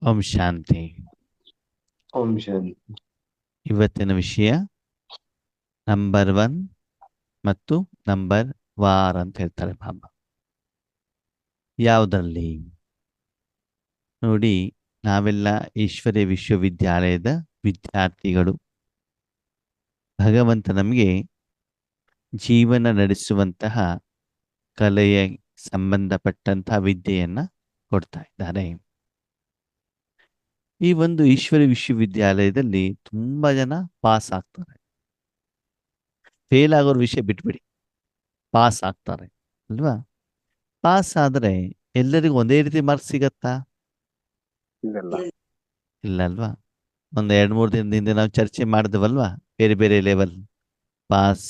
ಓಂ ಶಾಂತಿ. ಓಂ ಶಾಂತಿ. ಇವತ್ತಿನ ವಿಷಯ ನಂಬರ್ 1 ಮತ್ತು ನಂಬರ್ ವಾರ್ ಅಂತ ಹೇಳ್ತಾರೆ ಬಾಬಾ. ಯಾವುದರಲ್ಲಿ ನೋಡಿ, ನಾವೆಲ್ಲ ಈಶ್ವರ್ಯ ವಿಶ್ವವಿದ್ಯಾಲಯದ ವಿದ್ಯಾರ್ಥಿಗಳು. ಭಗವಂತ ನಮಗೆ ಜೀವನ ನಡೆಸುವಂತಹ ಕಲೆಯ ಸಂಬಂಧಪಟ್ಟಂತಹ ವಿದ್ಯೆಯನ್ನ ಕೊಡ್ತಾ ಇದ್ದಾರೆ. ಈ ಒಂದು ಈಶ್ವರ್ಯ ವಿಶ್ವವಿದ್ಯಾಲಯದಲ್ಲಿ ತುಂಬಾ ಜನ ಪಾಸ್ ಆಗ್ತಾರೆ. ಫೇಲ್ ಆಗೋರ್ ವಿಷಯ ಬಿಟ್ಬಿಡಿ, ಪಾಸ್ ಆಗ್ತಾರೆ ಅಲ್ವಾ? ಪಾಸ್ ಆದ್ರೆ ಎಲ್ಲರಿಗೂ ಒಂದೇ ರೀತಿ ಮಾರ್ಕ್ಸ್ ಸಿಗತ್ತಾ? ಇದೆಲ್ಲ ಇಲ್ಲ ಅಲ್ವಾ? ಒಂದು 2-3 ದಿನದ ಹಿಂದೆ ನಾವು ಚರ್ಚೆ ಮಾಡಿದ್ವಲ್ವಾ, ಬೇರೆ ಬೇರೆ level, pass,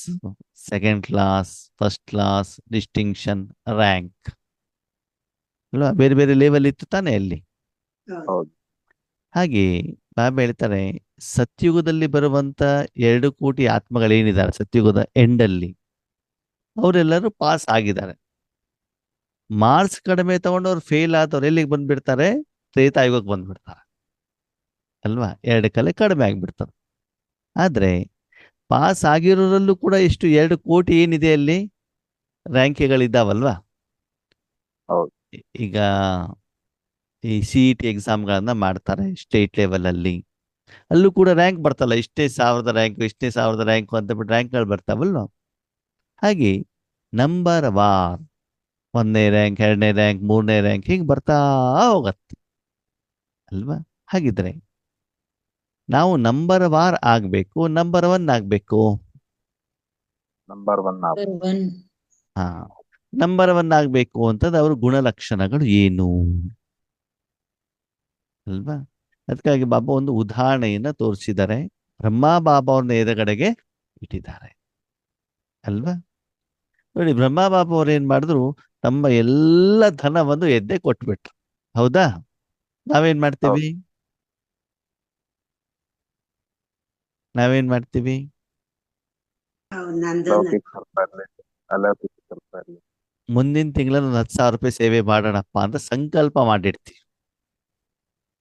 second class, first class, distinction, rank ಅಲ್ವಾ? ಬೇರೆ ಬೇರೆ ಲೆವೆಲ್ ಇತ್ತು ತಾನೇ ಅಲ್ಲಿ. ಹೌದು. ಹಾಗೆ ಬಾಬಾ ಹೇಳ್ತಾರೆ, ಸತ್ಯುಗದಲ್ಲಿ ಬರುವಂತ 2 ಕೋಟಿ ಆತ್ಮಗಳೇನಿದ್ದಾರೆ ಸತ್ಯುಗದ ಎಂಡಲ್ಲಿ, ಅವರೆಲ್ಲರೂ ಪಾಸ್ ಆಗಿದ್ದಾರೆ. ಮಾರ್ಕ್ಸ್ ಕಡಿಮೆ ತಗೊಂಡವ್ರು ಫೇಲ್ ಆದವ್ರು ಎಲ್ಲಿಗೆ ಬಂದ್ಬಿಡ್ತಾರೆ? ತ್ರೇತಾಯುಗಕ್ಕೆ ಬಂದ್ಬಿಡ್ತಾರೆ ಅಲ್ವಾ? 2 ಕಲೆ ಕಡಿಮೆ ಆಗ್ಬಿಡ್ತಾರೆ. ಆದ್ರೆ ಪಾಸ್ ಆಗಿರೋರಲ್ಲೂ ಕೂಡ ಎಷ್ಟು 2 ಕೋಟಿ ಏನಿದೆ ಅಲ್ಲಿ ರ್ಯಾಂಕ್ಗಳಿದ್ದಾವಲ್ವಾ? ಹೌದು. ಈಗ ಈ CET ಎಕ್ಸಾಮ್ಗಳನ್ನ ಮಾಡ್ತಾರೆ ಸ್ಟೇಟ್ ಲೆವೆಲ್ ಅಲ್ಲಿ, ಅಲ್ಲೂ ಕೂಡ ರ್ಯಾಂಕ್ ಬರ್ತಲ್ಲ, ಇಷ್ಟೇ 1000 ರ್ಯಾಂಕ್, ಇಷ್ಟೇ 1000 ರ್ಯಾಂಕ್ ಅಂತ ಬಿಟ್ಟು ರ್ಯಾಂಕ್ಗಳು ಬರ್ತಾವಲ್ವ? ಹಾಗೆ ನಂಬರ್ ವಾರ್ 1ನೇ ರ್ಯಾಂಕ್, 2ನೇ ರ್ಯಾಂಕ್, 3ನೇ ರ್ಯಾಂಕ್ ಹೀಗೆ ಬರ್ತಾ ಹೋಗತ್ತೆ ಅಲ್ವಾ? ಹಾಗಿದ್ರೆ ನಾವು ನಂಬರ್ ವಾರ್ ಆಗ್ಬೇಕು, ನಂಬರ್ 1 ಆಗ್ಬೇಕು? ನಂಬರ್ 1 ಹಾ, ನಂಬರ್ 1 ಆಗ್ಬೇಕು ಅಂತಂದ್ರೆ ಅವ್ರ ಗುಣಲಕ್ಷಣಗಳು ಏನು ಅಲ್ವಾ? ಅದಕ್ಕಾಗಿ ಬಾಬಾ ಒಂದು ಉದಾಹರಣೆಯನ್ನ ತೋರಿಸಿದ್ದಾರೆ. ಬ್ರಹ್ಮ ಬಾಬಾ ಅವ್ರನ್ನ ಎದುರುಗಡೆಗೆ ಇಟ್ಟಿದ್ದಾರೆ ಅಲ್ವಾ? ನೋಡಿ, ಬ್ರಹ್ಮ ಬಾಬಾ ಅವ್ರು ಏನ್ ಮಾಡಿದ್ರು, ತಮ್ಮ ಎಲ್ಲ ಧನವನ್ನು ಎದ್ದೆ ಕೊಟ್ಬಿಟ್ರು. ಹೌದಾ? ನಾವೇನ್ ಮಾಡ್ತೀವಿ? ನಾವೇನ್ ಮಾಡ್ತೀವಿ? ಲೌಕಿಕ ಸ್ವಲ್ಪ ಇರ್ಲಿ, ಅಲೌಕಿಕ ಸ್ವಲ್ಪ ಇರ್ಲಿ. ಮುಂದಿನ ತಿಂಗಳಲ್ಲಿ ಒಂದು 10,000 ರೂಪಾಯಿ ಸೇವೆ ಮಾಡೋಣಪ್ಪ ಅಂತ ಸಂಕಲ್ಪ ಮಾಡಿರ್ತೀವಿ.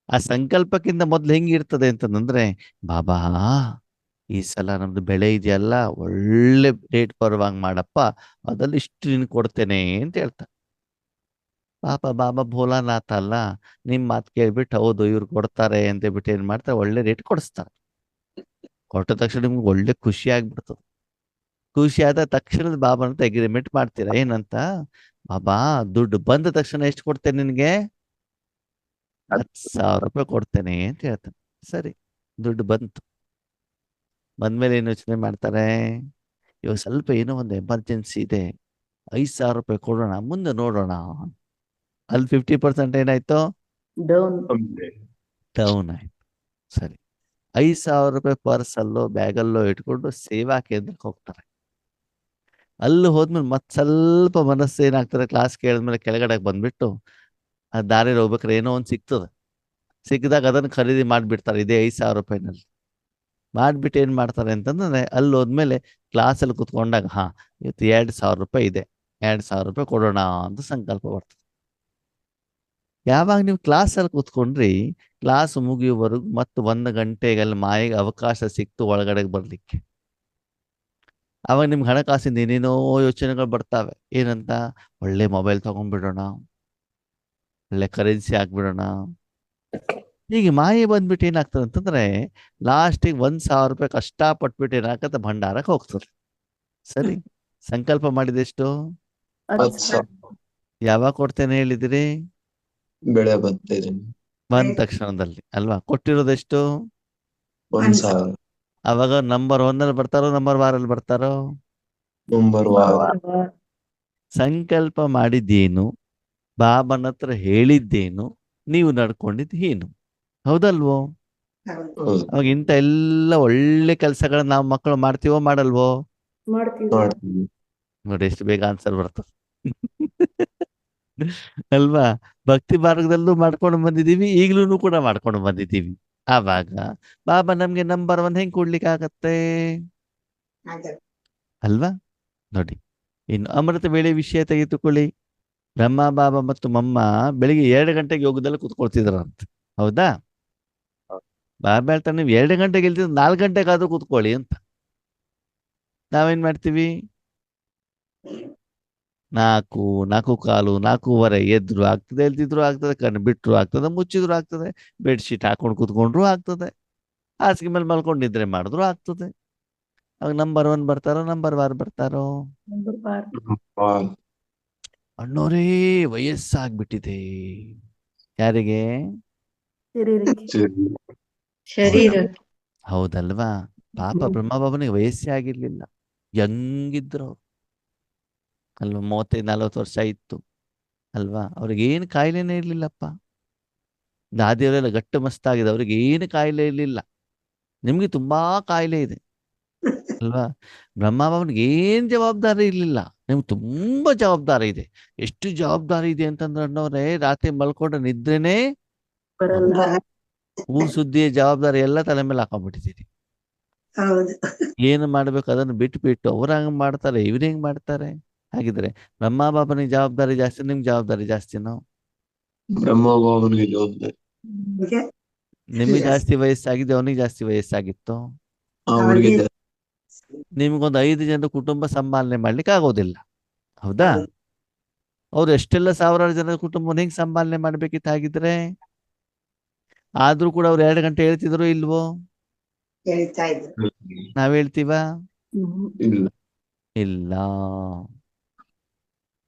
ಆ ಸಂಕಲ್ಪಕ್ಕಿಂತ ಮೊದ್ಲು ಹೆಂಗಿರ್ತದೆ ಅಂತಂದ್ರೆ, ಬಾಬಾ ಈ ಸಲ ನಮ್ದು ಬೆಳೆ ಇದೆಯಲ್ಲ, ಒಳ್ಳೆ ರೇಟ್ ಬರುವಂಗ್ ಮಾಡಪ್ಪ, ಅದ್ರಲ್ಲಿ ಇಷ್ಟು ನಿನ್ ಕೊಡ್ತೇನೆ ಅಂತ ಹೇಳ್ತಾರೆ. ಪಾಪ ಬಾಬಾ ಭೋಲಾನಾಥ ಅಲ್ಲ, ನಿಮ್ ಮಾತು ಕೇಳ್ಬಿಟ್ಟು ಹೌದು ಇವ್ರು ಕೊಡ್ತಾರೆ ಅಂತ ಹೇಳ್ಬಿಟ್ಟು ಏನ್ ಮಾಡ್ತಾರೆ, ಒಳ್ಳೆ ರೇಟ್ ಕೊಡಿಸ್ತಾರೆ. ಕೊಟ್ಟ ತಕ್ಷಣ ನಿಮ್ಗೆ ಒಳ್ಳೆ ಖುಷಿ ಆಗ್ಬಿಡ್ತದೆ. ಖುಷಿ ಆದ ತಕ್ಷಣದ ಬಾಬಾನಂತ ಅಗ್ರಿಮೆಂಟ್ ಮಾಡ್ತೀರಾ ಏನಂತ? ಬಾಬಾ ದುಡ್ಡು ಬಂದ ತಕ್ಷಣ ಎಷ್ಟು ಕೊಡ್ತೇನೆ ನಿನ್ಗೆ? 10,000 ರೂಪಾಯಿ ಕೊಡ್ತೇನೆ ಅಂತ ಹೇಳ್ತಾನೆ. ಸರಿ, ದುಡ್ಡು ಬಂತು. ಬಂದ್ಮೇಲೆ ಏನು ಯೋಚನೆ ಮಾಡ್ತಾರೆ? ಇವಾಗ ಸ್ವಲ್ಪ ಏನೋ ಒಂದು ಎಮರ್ಜೆನ್ಸಿ ಇದೆ, 5,000 ರೂಪಾಯಿ ಕೊಡೋಣ, ಮುಂದೆ ನೋಡೋಣ. ಅಲ್ಲಿ 50% ಏನಾಯ್ತು? ಡೌನ್ ಆಯ್ತು. ಸರಿ, 5,000 ರೂಪಾಯಿ ಪರ್ಸಲ್ಲೋ ಬ್ಯಾಗಲ್ಲೋ ಇಟ್ಕೊಂಡು ಸೇವಾ ಕೇಂದ್ರಕ್ಕೆ ಹೋಗ್ತಾರೆ. ಅಲ್ಲಿ ಹೋದ್ಮೇಲೆ ಮತ್ತೆ ಸ್ವಲ್ಪ ಮನಸ್ಸು ಏನಾಗ್ತಾರೆ, ಕ್ಲಾಸ್ ಕೇಳಿದ್ಮೇಲೆ ಕೆಳಗಡೆ ಬಂದ್ಬಿಟ್ಟು ಆ ದಾರಿಯಲ್ಲಿ ಹೋಗ್ಬೇಕಾದ್ರೆ ಏನೋ ಒಂದು ಸಿಗ್ತದೆ. ಸಿಕ್ಕಿದಾಗ ಅದನ್ನು ಖರೀದಿ ಮಾಡಿಬಿಡ್ತಾರೆ ಇದೇ 5,000 ರೂಪಾಯಿನಲ್ಲಿ. ಮಾಡಿಬಿಟ್ಟು ಏನು ಮಾಡ್ತಾರೆ ಅಂತಂದ್ರೆ, ಅಲ್ಲಿ ಹೋದ್ಮೇಲೆ ಕ್ಲಾಸಲ್ಲಿ ಕುತ್ಕೊಂಡಾಗ ಇವತ್ತು 2,000 ರೂಪಾಯಿ ಇದೆ, 2,000 ರೂಪಾಯಿ ಕೊಡೋಣ ಅಂತ ಸಂಕಲ್ಪ ಬರ್ತದೆ. ಯಾವಾಗ ನೀವು ಕ್ಲಾಸಲ್ಲಿ ಕೂತ್ಕೊಂಡ್ರಿ, ಕ್ಲಾಸ್ ಮುಗಿಯುವವರೆಗೂ ಮತ್ತು 1 ಗಂಟೆಗೆ ಅಲ್ಲಿ ಮಾಯಿಗೆ ಅವಕಾಶ ಸಿಕ್ತು ಒಳಗಡೆ ಬರ್ಲಿಕ್ಕೆ. ಅವಾಗ ನಿಮ್ಗೆ ಹಣಕಾಸಿಂದ ಏನೇನೋ ಯೋಚನೆಗಳು ಬರ್ತಾವೆ. ಏನಂತ? ಒಳ್ಳೆ ಮೊಬೈಲ್ ತಗೊಂಡ್ಬಿಡೋಣ, ಒಳ್ಳೆ ಕರೆನ್ಸಿ ಹಾಕ್ಬಿಡೋಣ. ಹೀಗೆ ಮಾಯೆ ಬಂದ್ಬಿಟ್ಟು ಏನಾಗ್ತದೆ ಅಂತಂದ್ರೆ, ಲಾಸ್ಟಿಗೆ 1,000 ರೂಪಾಯಿ ಕಷ್ಟಪಟ್ಬಿಟ್ಟು ಏನಾಗತ್ತೆ, ಭಂಡಾರಕ್ಕೆ ಹೋಗ್ತದೆ. ಸರಿ, ಸಂಕಲ್ಪ ಮಾಡಿದೆಷ್ಟು? ಯಾವಾಗ ಕೊಡ್ತೇನೆ ಹೇಳಿದಿರಿ? ಬೆಳೆ ಬರ್ತಿದೆ ಬಂದ ತಕ್ಷಣದಲ್ಲಿ ಅಲ್ವಾ? ಕೊಟ್ಟಿರೋದೆಷ್ಟು? 1,000. ಅವಾಗ ನಂಬರ್ 1 ಅಲ್ಲಿ ಬರ್ತಾರೋ ನಂಬರ್ 2 ಅಲ್ಲಿ ಬರ್ತಾರೋ? ನಂಬರ್ 1. ಸಂಕಲ್ಪ ಮಾಡಿದ್ದೇನು, ಬಾಬನ ಹತ್ರ ಹೇಳಿದ್ದೇನು, ನೀವು ನಡ್ಕೊಂಡಿದ್ದು ಏನು? ಹೌದಲ್ವೋ? ಅವಾಗ ಇಂಥ ಎಲ್ಲ ಒಳ್ಳೆ ಕೆಲಸಗಳನ್ನ ನಾವು ಮಕ್ಕಳು ಮಾಡ್ತೀವೋ ಮಾಡಲ್ವೋ? ಮಾಡ್ತೀವಿ. ನೋಡಿ ಎಷ್ಟು ಬೇಗ ಆನ್ಸರ್ ಬರ್ತದೆ ಅಲ್ವಾ? ಭಕ್ತಿ ಮಾರ್ಗದಲ್ಲೂ ಮಾಡ್ಕೊಂಡು ಬಂದಿದ್ದೀವಿ, ಈಗ್ಲೂ ಕೂಡ ಮಾಡ್ಕೊಂಡು ಬಂದಿದ್ದೀವಿ. ಆವಾಗ ಬಾಬಾ ನಮ್ಗೆ ನಂಬರ್ 1 ಹೆಂಗ್ ಕೊಡ್ಲಿಕ್ಕೆ ಆಗತ್ತೆ ಅಲ್ವಾ? ನೋಡಿ, ಇನ್ನು ಅಮೃತ ವೇಳೆ ವಿಷಯ ತೆಗೆದುಕೊಳ್ಳಿ. ಬ್ರಹ್ಮ ಬಾಬಾ ಮತ್ತು ಮಮ್ಮ ಬೆಳಿಗ್ಗೆ 2 ಗಂಟೆಗೆ ಯೋಗದಲ್ಲಿ ಕೂತ್ಕೊಳ್ತಿದ್ರಂತೆ. ಹೌದಾ? ಬಾಬಾ ಹೇಳ್ತಾನೆ ನೀವು 2 ಗಂಟೆಗೆ ಗೆಲ್ತಿದ್ರೆ 4 ಗಂಟೆಗಾದ್ರೂ ಕೂತ್ಕೊಳ್ಳಿ ಅಂತ. ನಾವೇನ್ ಮಾಡ್ತೀವಿ? 4, 4:15, 4:15 ಎದ್ರು ಆಗ್ತದೆ, ಎಲ್ತಿದ್ರು ಆಗ್ತದೆ, ಕಣ್ಣು ಬಿಟ್ರು ಆಗ್ತದೆ, ಮುಚ್ಚಿದ್ರು ಆಗ್ತದೆ, ಬೆಡ್ಶೀಟ್ ಹಾಕೊಂಡು ಕೂತ್ಕೊಂಡ್ರು ಆಗ್ತದೆ, ಹಾಸಿಗೆ ಮೇಲೆ ಮಲ್ಕೊಂಡು ನಿದ್ರೆ ಮಾಡಿದ್ರು ಆಗ್ತದೆ. ಅವಾಗ ನಂಬರ್ 1 ಬರ್ತಾರೋ ನಂಬರ್ 2 ಬರ್ತಾರೋ? ಅಣ್ಣೋರೇ ವಯಸ್ಸಾಗ್ಬಿಟ್ಟಿದೆ. ಯಾರಿಗೆ? ಶರೀರ. ಹೌದಲ್ವಾ? ಪಾಪ ಬ್ರಹ್ಮಬಾಬನಿಗೆ ವಯಸ್ಸೇ ಆಗಿರ್ಲಿಲ್ಲ, ಯಂಗಿದ್ರು ಅವ್ರು ಅಲ್ವಾ. 35-40 ವರ್ಷ ಇತ್ತು ಅಲ್ವಾ. ಅವ್ರಿಗೆ ಏನು ಕಾಯಿಲೆನೇ ಇರ್ಲಿಲ್ಲಪ್ಪ. ದಾದಿಯವರೆಲ್ಲ ಗಟ್ಟು ಮಸ್ತಾಗಿದೆ, ಅವ್ರಿಗೆ ಏನು ಕಾಯಿಲೆ ಇರಲಿಲ್ಲ. ನಿಮ್ಗೆ ತುಂಬಾ ಕಾಯಿಲೆ ಇದೆ ಅಲ್ವಾ. ಬ್ರಹ್ಮಬಾಬನಿಗೆ ಏನ್ ಜವಾಬ್ದಾರಿ ಇರ್ಲಿಲ್ಲ, ನಿಮ್ಗೆ ತುಂಬಾ ಜವಾಬ್ದಾರಿ ಇದೆ. ಎಷ್ಟು ಜವಾಬ್ದಾರಿ ಇದೆ ಅಂತಂದ್ರೆ ಅಣ್ಣವ್ರೆ, ರಾತ್ರಿ ಮಲ್ಕೊಂಡ್ರೆ ನಿದ್ರೆನೇ ಊರ್ ಸುದ್ದಿಯ ಜವಾಬ್ದಾರಿ ಎಲ್ಲ ತಲೆ ಮೇಲೆ ಹಾಕೊಂಡ್ಬಿಟ್ಟಿದ್ದೀರಿ. ಏನು ಮಾಡ್ಬೇಕು ಅದನ್ನು ಬಿಟ್ಟು ಅವ್ರ ಹಂಗ್ ಮಾಡ್ತಾರೆ, ಇವ್ರ ಹೆಂಗ್ ಮಾಡ್ತಾರೆ. ಹಾಗಿದ್ರೆ ಬ್ರಹ್ಮಬಾಬನಿಗೆ ಜವಾಬ್ದಾರಿ ಜಾಸ್ತಿ, ನಿಮ್ಗೆ ಜವಾಬ್ದಾರಿ ಜಾಸ್ತಿನೋ? ಬ್ರಹ್ಮಬಾಬನಿಗೆ ಜವಾಬ್ದಾರಿ. ನಿಮಗೆ ಜಾಸ್ತಿ ವಯಸ್ಸಾಗಿದೆ, ಅವನಿಗೆ ಜಾಸ್ತಿ ವಯಸ್ಸಾಗಿತ್ತು. ಅವನಿಗೆ ನಿಮ್ಗೊಂದು 5 ಜನರ ಕುಟುಂಬ ಸಂಪಾಲನೆ ಮಾಡ್ಲಿಕ್ಕೆ ಆಗೋದಿಲ್ಲ, ಹೌದಾ? ಅವ್ರು ಎಷ್ಟೆಲ್ಲ ಸಾವಿರಾರು ಜನರ ಕುಟುಂಬವನ್ನು ಹೆಂಗ್ ಸಂಪಾಲನೆ ಮಾಡ್ಬೇಕಿತ್ತು ಹಾಗಿದ್ರೆ? ಆದ್ರೂ ಕೂಡ ಅವ್ರು 2 ಗಂಟೆ ಹೇಳ್ತಿದ್ರು ಇಲ್ವೋ? ನಾವ್ ಹೇಳ್ತೀವ? ಇಲ್ಲ. ಇಲ್ಲ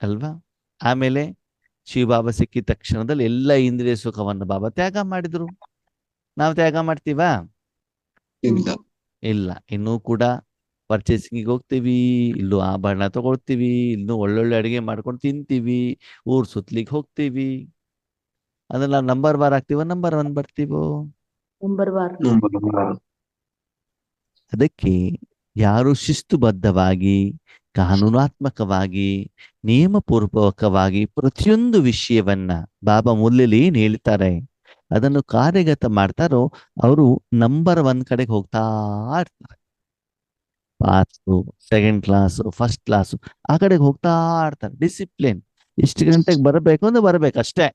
ಅಲ್ವಾ. ಆಮೇಲೆ ಶಿವಬಾಬಾ ಸಿಕ್ಕಿದ ತಕ್ಷಣದಲ್ಲಿ ಎಲ್ಲ ಇಂದ್ರಿಯ ಸುಖವನ್ನು ಬಾಬಾ ತ್ಯಾಗ ಮಾಡಿದ್ರು. ನಾವು ತ್ಯಾಗ ಮಾಡ್ತೀವಾ? ಇಲ್ಲ. ಇಲ್ಲ. ಇನ್ನೂ ಕೂಡ ಪರ್ಚೇಸಿಂಗಿಗೆ ಹೋಗ್ತೀವಿ, ಇಲ್ಲೂ ಆಭರಣ ತಗೊಳ್ತೀವಿ, ಇಲ್ಲೂ ಒಳ್ಳೊಳ್ಳೆ ಅಡಿಗೆ ಮಾಡ್ಕೊಂಡು ತಿಂತೀವಿ, ಊರ್ ಸುತ್ತಲಿಕ್ಕೆ ಹೋಗ್ತೀವಿ. ಅದನ್ನ ನಾವು ನಂಬರ್ 2 ಆಗ್ತೀವ, ನಂಬರ್ 1 ಬರ್ತೀವೋ? ಅದಕ್ಕೆ ಯಾರು ಶಿಸ್ತುಬದ್ಧವಾಗಿ, ಕಾನೂನಾತ್ಮಕವಾಗಿ, ನಿಯಮಪೂರ್ವಕವಾಗಿ ಪ್ರತಿಯೊಂದು ವಿಷಯವನ್ನ ಬಾಬಾ ಮುರಳಿಲಿ ಏನ್ ಹೇಳ್ತಾರೆ ಅದನ್ನು ಕಾರ್ಯಗತ ಮಾಡ್ತಾರೋ ಅವರು ನಂಬರ್ 1 ಕಡೆಗೆ ಹೋಗ್ತಾ ಇರ್ತಾರೆ. Pass, second class, first class ಆ ಕಡೆಗೆ ಹೋಗ್ತಾ ಇರ್ತಾರೆ. ಡಿಸಿಪ್ಲಿನ್, ಇಷ್ಟು ಗಂಟೆಗೆ ಬರಬೇಕು ಅಂದ್ರೆ ಬರ್ಬೇಕು ಅಷ್ಟೇ.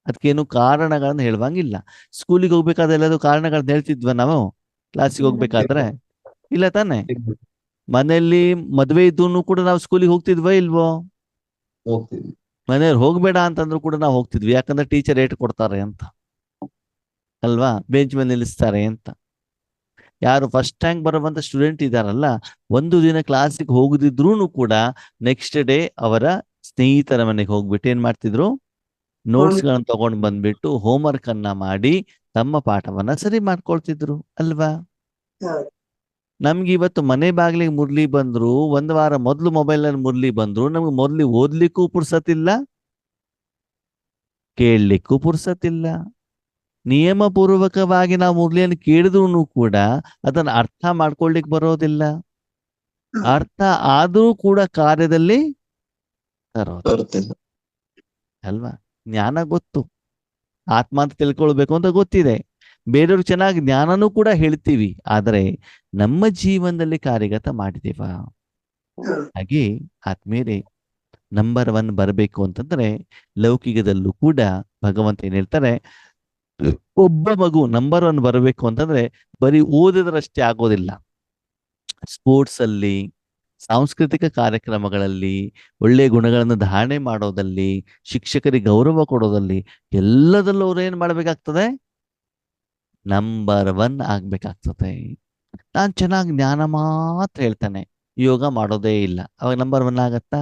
ಅದಕ್ಕೇನು ಕಾರಣಗಳನ್ನ ಹೇಳುವಂಗಿಲ್ಲ. ಸ್ಕೂಲಿಗೆ ಹೋಗ್ಬೇಕಾದ್ರೆ ಎಲ್ಲಾದ್ರು ಕಾರಣಗಳನ್ನ ಹೇಳ್ತಿದ್ವ ನಾವು? ಕ್ಲಾಸಿಗೆ ಹೋಗ್ಬೇಕಾದ್ರೆ ಇಲ್ಲ ತಾನೆ? ಮನೆಯಲ್ಲಿ ಮದ್ವೆ ಇದ್ದೂನು ಕೂಡ ನಾವು ಸ್ಕೂಲಿಗೆ ಹೋಗ್ತಿದ್ವ ಇಲ್ವೋ? ಹೋಗ್ತೀವಿ. ಮನೆಯವ್ರು ಹೋಗ್ಬೇಡ ಅಂತಂದ್ರು ಕೂಡ ನಾವು ಹೋಗ್ತಿದ್ವಿ, ಯಾಕಂದ್ರೆ ಟೀಚರ್ ಏಟ್ ಕೊಡ್ತಾರೆ ಅಂತ ಅಲ್ವಾ, ಬೆಂಚ್ ಮೇಲೆ ನಿಲ್ಲಿಸ್ತಾರೆ ಅಂತ. ಯಾರು ಫಸ್ಟ್ ರ್ಯಾಂಕ್ ಬರುವಂತ ಸ್ಟೂಡೆಂಟ್ ಇದಾರಲ್ಲ, ಒಂದು ದಿನ ಕ್ಲಾಸಿಗೆ ಹೋಗದಿದ್ರೂ ಕೂಡ ನೆಕ್ಸ್ಟ್ ಡೇ ಅವರ ಸ್ನೇಹಿತರ ಮನೆಗೆ ಹೋಗ್ಬಿಟ್ಟು ಏನ್ ಮಾಡ್ತಿದ್ರು, ನೋಟ್ಸ್ ಗಳನ್ನ ತಗೊಂಡ್ ಬಂದ್ಬಿಟ್ಟು ಹೋಮ್ವರ್ಕ್ ಅನ್ನ ಮಾಡಿ ತಮ್ಮ ಪಾಠವನ್ನ ಸರಿ ಮಾಡ್ಕೊಳ್ತಿದ್ರು ಅಲ್ವಾ. ನಮ್ಗೆ ಇವತ್ತು ಮನೆ ಬಾಗಿಲಿಗೆ ಮುರ್ಲಿ ಬಂದ್ರು, 1 ವಾರ ಮೊದ್ಲು ಮೊಬೈಲ್ ನಲ್ಲಿ ಮುರ್ಲಿ ಬಂದ್ರು, ನಮ್ಗೆ ಮೊದ್ಲು ಓದ್ಲಿಕ್ಕೂ ಪುರ್ಸತ್ತಿಲ್ಲ, ಕೇಳಲಿಕ್ಕೂ ಪುರ್ಸತ್ತಿಲ್ಲ. ನಿಯಮಪೂರ್ವಕವಾಗಿ ನಾವು ಮುರ್ಲಿಯನ್ನು ಕೇಳಿದ್ರು ಕೂಡ ಅದನ್ನ ಅರ್ಥ ಮಾಡ್ಕೊಳ್ಲಿಕ್ಕೆ ಬರೋದಿಲ್ಲ. ಅರ್ಥ ಆದ್ರೂ ಕೂಡ ಕಾರ್ಯದಲ್ಲಿ ತರೋದಿಲ್ಲ ಅಲ್ವಾ. ಜ್ಞಾನ ಗೊತ್ತು, ಆತ್ಮ ಅಂತ ತಿಳ್ಕೊಳ್ಬೇಕು ಅಂತ ಗೊತ್ತಿದೆ, ಬೇರೆಯವ್ರು ಚೆನ್ನಾಗಿ ಜ್ಞಾನನೂ ಕೂಡ ಹೇಳ್ತೀವಿ, ಆದರೆ ನಮ್ಮ ಜೀವನದಲ್ಲಿ ಕಾರ್ಯಗತ ಮಾಡಿದೇವ? ಹಾಗೆ ಆತ್ಮೀಯರೇ, ನಂಬರ್ 1 ಬರಬೇಕು ಅಂತಂದ್ರೆ ಲೌಕಿಕದಲ್ಲೂ ಕೂಡ ಭಗವಂತ ಏನ್ ಹೇಳ್ತಾರೆ, ಒಬ್ಬ ಮಗು ನಂಬರ್ 1 ಬರಬೇಕು ಅಂತಂದ್ರೆ ಬರೀ ಓದಿದ್ರಷ್ಟೇ ಆಗೋದಿಲ್ಲ. ಸ್ಪೋರ್ಟ್ಸ್ ಅಲ್ಲಿ, ಸಾಂಸ್ಕೃತಿಕ ಕಾರ್ಯಕ್ರಮಗಳಲ್ಲಿ, ಒಳ್ಳೆ ಗುಣಗಳನ್ನು ಧಾರಣೆ ಮಾಡೋದಲ್ಲಿ, ಶಿಕ್ಷಕರಿಗೆ ಗೌರವ ಕೊಡೋದಲ್ಲಿ, ಎಲ್ಲದಲ್ಲೂ ಅವ್ರು ಏನ್ ಮಾಡ್ಬೇಕಾಗ್ತದೆ? ನಂಬರ್ 1 ಆಗ್ಬೇಕಾಗ್ತದೆ. ನಾನ್ ಚೆನ್ನಾಗಿ ಜ್ಞಾನ ಮಾತ್ರ ಹೇಳ್ತಾನೆ, ಯೋಗ ಮಾಡೋದೇ ಇಲ್ಲ, ಅವಾಗ ನಂಬರ್ 1 ಆಗತ್ತಾ?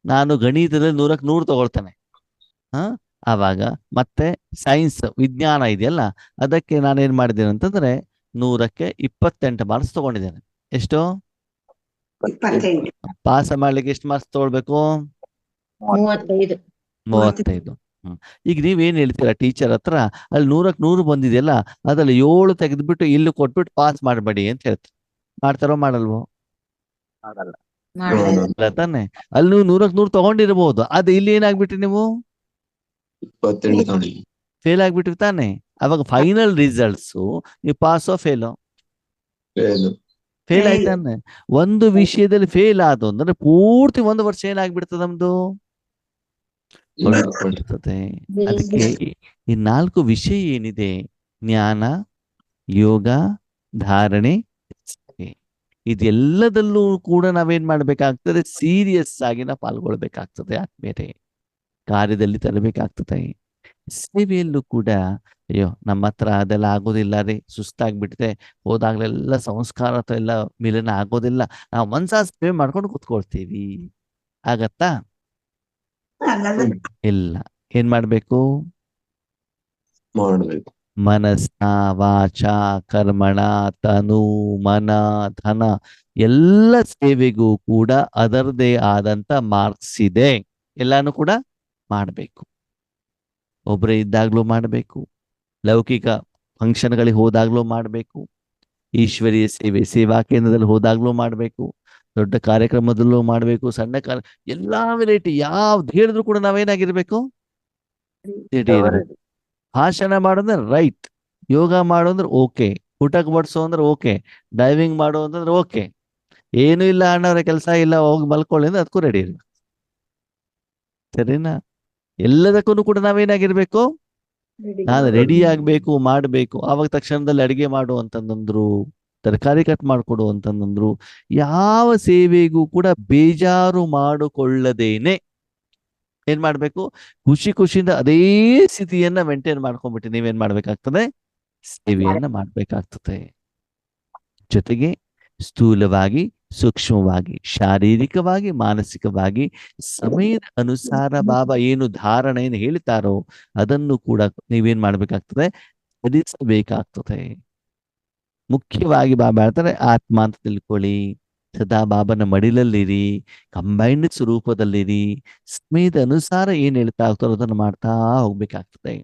ನಾನು ಗಣಿತದಲ್ಲಿ 100ಕ್ಕೆ 100 ತಗೊಳ್ತಾನೆ, ಆವಾಗ ಮತ್ತೆ ಸೈನ್ಸ್ ವಿಜ್ಞಾನ ಇದೆಯಲ್ಲ, ಅದಕ್ಕೆ ನಾನೇನ್ ಮಾಡಿದ್ದೇನೆ ಅಂತಂದ್ರೆ 100ಕ್ಕೆ 28 ಮಾರ್ಕ್ಸ್ ತಗೊಂಡಿದ್ದೇನೆ. ಎಷ್ಟು? 28. ಪಾಸ್ ಮಾಡ್ಲಿಕ್ಕೆ ಎಷ್ಟು ಮಾರ್ಕ್ಸ್ ತಗೊಳ್ಬೇಕು? 35. ಈಗ ನೀವೇನ್ ಹೇಳ್ತೀರಾ ಟೀಚರ್ ಹತ್ರ, ಅಲ್ಲಿ 100ಕ್ಕೆ 100 ಬಂದಿದೆಯಲ್ಲ, ಅದ್ರಲ್ಲಿ 7 ತೆಗೆದ್ಬಿಟ್ಟು ಇಲ್ಲಿ ಕೊಟ್ಬಿಟ್ಟು ಪಾಸ್ ಮಾಡಬೇಡಿ ಅಂತ ಹೇಳ್ತಾರೆ. ಮಾಡ್ತಾರೋ ಮಾಡಲ್ವೋ? ಅಲ್ಲ ತಾನೆ? ಅಲ್ಲಿ ನೀವು 100ಕ್ಕೆ 100 ತಗೊಂಡಿರ್ಬೋದು, ಅದು ಇಲ್ಲಿ ಏನಾಗ್ಬಿಟ್ರಿ ನೀವು? 28 ಫೇಲ್ ಆಗ್ಬಿಟ್ರಿ ತಾನೆ? ಅವಾಗ ಫೈನಲ್ ರಿಸಲ್ಟ್ಸ್ ನೀವು ಪಾಸೋ ಫೇಲೋ? ಫೇಲ್ ಆಯ್ತಾನೆ. ಒಂದು ವಿಷಯದಲ್ಲಿ ಫೇಲ್ ಆದ ಅಂದ್ರೆ ಪೂರ್ತಿ 1 ವರ್ಷ ಏನಾಗ್ಬಿಡ್ತದೆ ನಮ್ದು? ಕೊಡುತ್ತದೆ. ಅದಕ್ಕೆ ಈ 4 ವಿಷಯ ಏನಿದೆ, ಜ್ಞಾನ, ಯೋಗ, ಧಾರಣೆ, ಸೇವೆ, ಇದೆಲ್ಲದಲ್ಲೂ ಕೂಡ ನಾವೇನ್ ಮಾಡ್ಬೇಕಾಗ್ತದೆ, ಸೀರಿಯಸ್ ಆಗಿ ನಾವು ಪಾಲ್ಗೊಳ್ಬೇಕಾಗ್ತದೆ. ಆದ್ಮೇಲೆ ಕಾರ್ಯದಲ್ಲಿ ತರಬೇಕಾಗ್ತದೆ. ಸೇವೆಯಲ್ಲೂ ಕೂಡ ಅಯ್ಯೋ ನಮ್ಮ ಹತ್ರ ಅದೆಲ್ಲ ಆಗೋದಿಲ್ಲ ರೀ, ಸುಸ್ತಾಗ್ಬಿಟ್ಟಿದೆ, ಹೋದಾಗ್ಲೆಲ್ಲ ಸಂಸ್ಕಾರ ಅಥವಾ ಎಲ್ಲ ಮಿಲನ ಆಗೋದಿಲ್ಲ, ನಾವು ಮನ್ಸಾ ಸೇವೆ ಮಾಡ್ಕೊಂಡು ಕೂತ್ಕೊಳ್ತೀವಿ, ಆಗತ್ತಾ? ಆಗಲ್ಲ. ಇಲ್ಲ. ಏನ್ ಮಾಡ್ಬೇಕು? ಮಾಡ್ಬೇಕು. ಮನಸ್ಸ, ವಾಚ, ಕರ್ಮಣ, ತನು, ಮನ, ಧನ ಎಲ್ಲ ಸೇವೆಗೂ ಕೂಡ ಅದರದೇ ಆದಂತ ಮಾರ್ಕ್ಸ್ ಇದೆ. ಎಲ್ಲಾನು ಕೂಡ ಮಾಡಬೇಕು. ಒಬ್ಬರೇ ಇದ್ದಾಗ್ಲೂ ಮಾಡಬೇಕು, ಲೌಕಿಕ ಫಂಕ್ಷನ್ಗಳಿಗೆ ಹೋದಾಗ್ಲೂ ಮಾಡಬೇಕು, ಈಶ್ವರೀಯ ಸೇವೆ ಸೇವಾ ಕೇಂದ್ರದಲ್ಲಿ ಹೋದಾಗ್ಲೂ ಮಾಡಬೇಕು, ದೊಡ್ಡ ಕಾರ್ಯಕ್ರಮದಲ್ಲೂ ಮಾಡಬೇಕು, ಸಣ್ಣ ಎಲ್ಲಾ ವೆರೈಟಿ ಯಾವ್ದು ಹೇಳಿದ್ರು ಕೂಡ ನಾವೇನಾಗಿರ್ಬೇಕು, ರೆಡಿ ಇರಬೇಕು. ಭಾಷಣ ಮಾಡೋದ್ರೆ ರೈಟ್, ಯೋಗ ಮಾಡೋದ್ರೆ ಓಕೆ, ಊಟಕ್ಕೆ ಬಡಿಸೋ ಅಂದ್ರೆ ಓಕೆ, ಡೈವಿಂಗ್ ಮಾಡೋ ಅಂತಂದ್ರೆ ಓಕೆ, ಏನು ಇಲ್ಲ ಅಣ್ಣವ್ರ ಕೆಲಸ ಇಲ್ಲ ಹೋಗಿ ಮಲ್ಕೊಳ್ಳಿ ಅಂದ್ರೆ ಅದಕ್ಕೂ ರೆಡಿ ಇರ್ಬೇಕು. ಸರಿನಾ? ಎಲ್ಲದಕ್ಕೂ ಕೂಡ ನಾವೇನಾಗಿರ್ಬೇಕು, ನಾನು ರೆಡಿ ಆಗ್ಬೇಕು, ಮಾಡ್ಬೇಕು. ಆವಾಗ ತಕ್ಷಣದಲ್ಲಿ ಅಡಿಗೆ ಮಾಡು ಅಂತಂದ್ರು, ತರಕಾರಿ ಕಟ್ ಮಾಡ್ಕೊಡು ಅಂತಂದ್ರು, ಯಾವ ಸೇವೆಗೂ ಕೂಡ ಬೇಜಾರು ಮಾಡಿಕೊಳ್ಳದೇನೆ ಏನ್ ಮಾಡ್ಬೇಕು, ಖುಷಿ ಖುಷಿಯಿಂದ ಅದೇ ಸ್ಥಿತಿಯನ್ನ ಮೇಂಟೈನ್ ಮಾಡ್ಕೊಂಡ್ಬಿಟ್ಟು ನೀವೇನ್ ಮಾಡ್ಬೇಕಾಗ್ತದೆ, ಸೇವೆಯನ್ನ ಮಾಡ್ಬೇಕಾಗ್ತದೆ. ಜೊತೆಗೆ ಸ್ಥೂಲವಾಗಿ, ಸೂಕ್ಷ್ಮವಾಗಿ, ಶಾರೀರಿಕವಾಗಿ, ಮಾನಸಿಕವಾಗಿ ಸಮಯದ ಅನುಸಾರ ಬಾಬಾ ಏನು ಧಾರಣೆಯನ್ನು ಹೇಳ್ತಾರೋ ಅದನ್ನು ಕೂಡ ನೀವೇನ್ ಮಾಡ್ಬೇಕಾಗ್ತದೆ, ಧರಿಸಬೇಕಾಗ್ತದೆ. ಮುಖ್ಯವಾಗಿ ಬಾಬಾ ಹೇಳ್ತಾರೆ, ಆತ್ಮ ಅಂತ ತಿಳ್ಕೊಳ್ಳಿ, ಸದಾ ಬಾಬನ ಮಡಿಲಲ್ಲಿರಿ, ಕಂಬೈನ್ಡ್ ಸ್ವರೂಪದಲ್ಲಿರಿ, ಸಮಯದ ಅನುಸಾರ ಏನ್ ಹೇಳ್ತಾ ಹೋಗ್ತಾರೋ ಅದನ್ನು ಮಾಡ್ತಾ ಹೋಗ್ಬೇಕಾಗ್ತದೆ.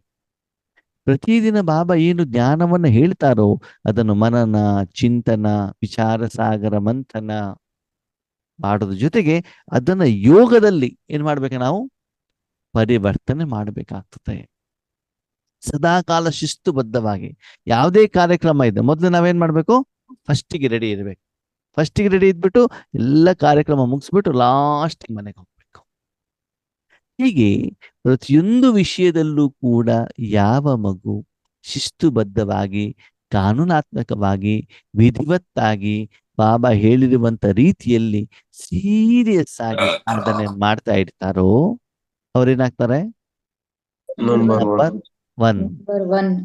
ಪ್ರತಿದಿನ ಬಾಬಾ ಏನು ಜ್ಞಾನವನ್ನು ಹೇಳ್ತಾರೋ ಅದನ್ನು ಮನನ, ಚಿಂತನ, ವಿಚಾರ ಸಾಗರ, ಮಂಥನ ಮಾಡೋದ್ರ ಜೊತೆಗೆ ಅದನ್ನ ಯೋಗದಲ್ಲಿ ಏನ್ ಮಾಡ್ಬೇಕು, ನಾವು ಪರಿವರ್ತನೆ ಮಾಡಬೇಕಾಗ್ತದೆ. ಸದಾ ಕಾಲ ಶಿಸ್ತುಬದ್ಧವಾಗಿ ಯಾವುದೇ ಕಾರ್ಯಕ್ರಮ ಇದೆ, ಮೊದಲು ನಾವೇನ್ ಮಾಡ್ಬೇಕು, ಫಸ್ಟಿಗೆ ರೆಡಿ ಇರ್ಬೇಕು. ಫಸ್ಟಿಗೆ ರೆಡಿ ಇದ್ಬಿಟ್ಟು ಎಲ್ಲ ಕಾರ್ಯಕ್ರಮ ಮುಗಿಸ್ಬಿಟ್ಟು ಲಾಸ್ಟ್ ಮನೆಗೆ ಹೋಗ್ಬೇಕು. ಹೀಗೆ ಪ್ರತಿಯೊಂದು ವಿಷಯದಲ್ಲೂ ಕೂಡ ಯಾವ ಮಗು ಶಿಸ್ತುಬದ್ಧವಾಗಿ, ಕಾನೂನಾತ್ಮಕವಾಗಿ, ವಿಧಿವತ್ತಾಗಿ ಬಾಬಾ ಹೇಳಿರುವಂತ ರೀತಿಯಲ್ಲಿ ಸೀರಿಯಸ್ ಆಗಿ ಅದನ್ನೇ ಮಾಡ್ತಾ ಇರ್ತಾರೋ ಅವ್ರೇನಾಗ್ತಾರೆ, ನಂಬರ್ ನಂಬರ್ 1.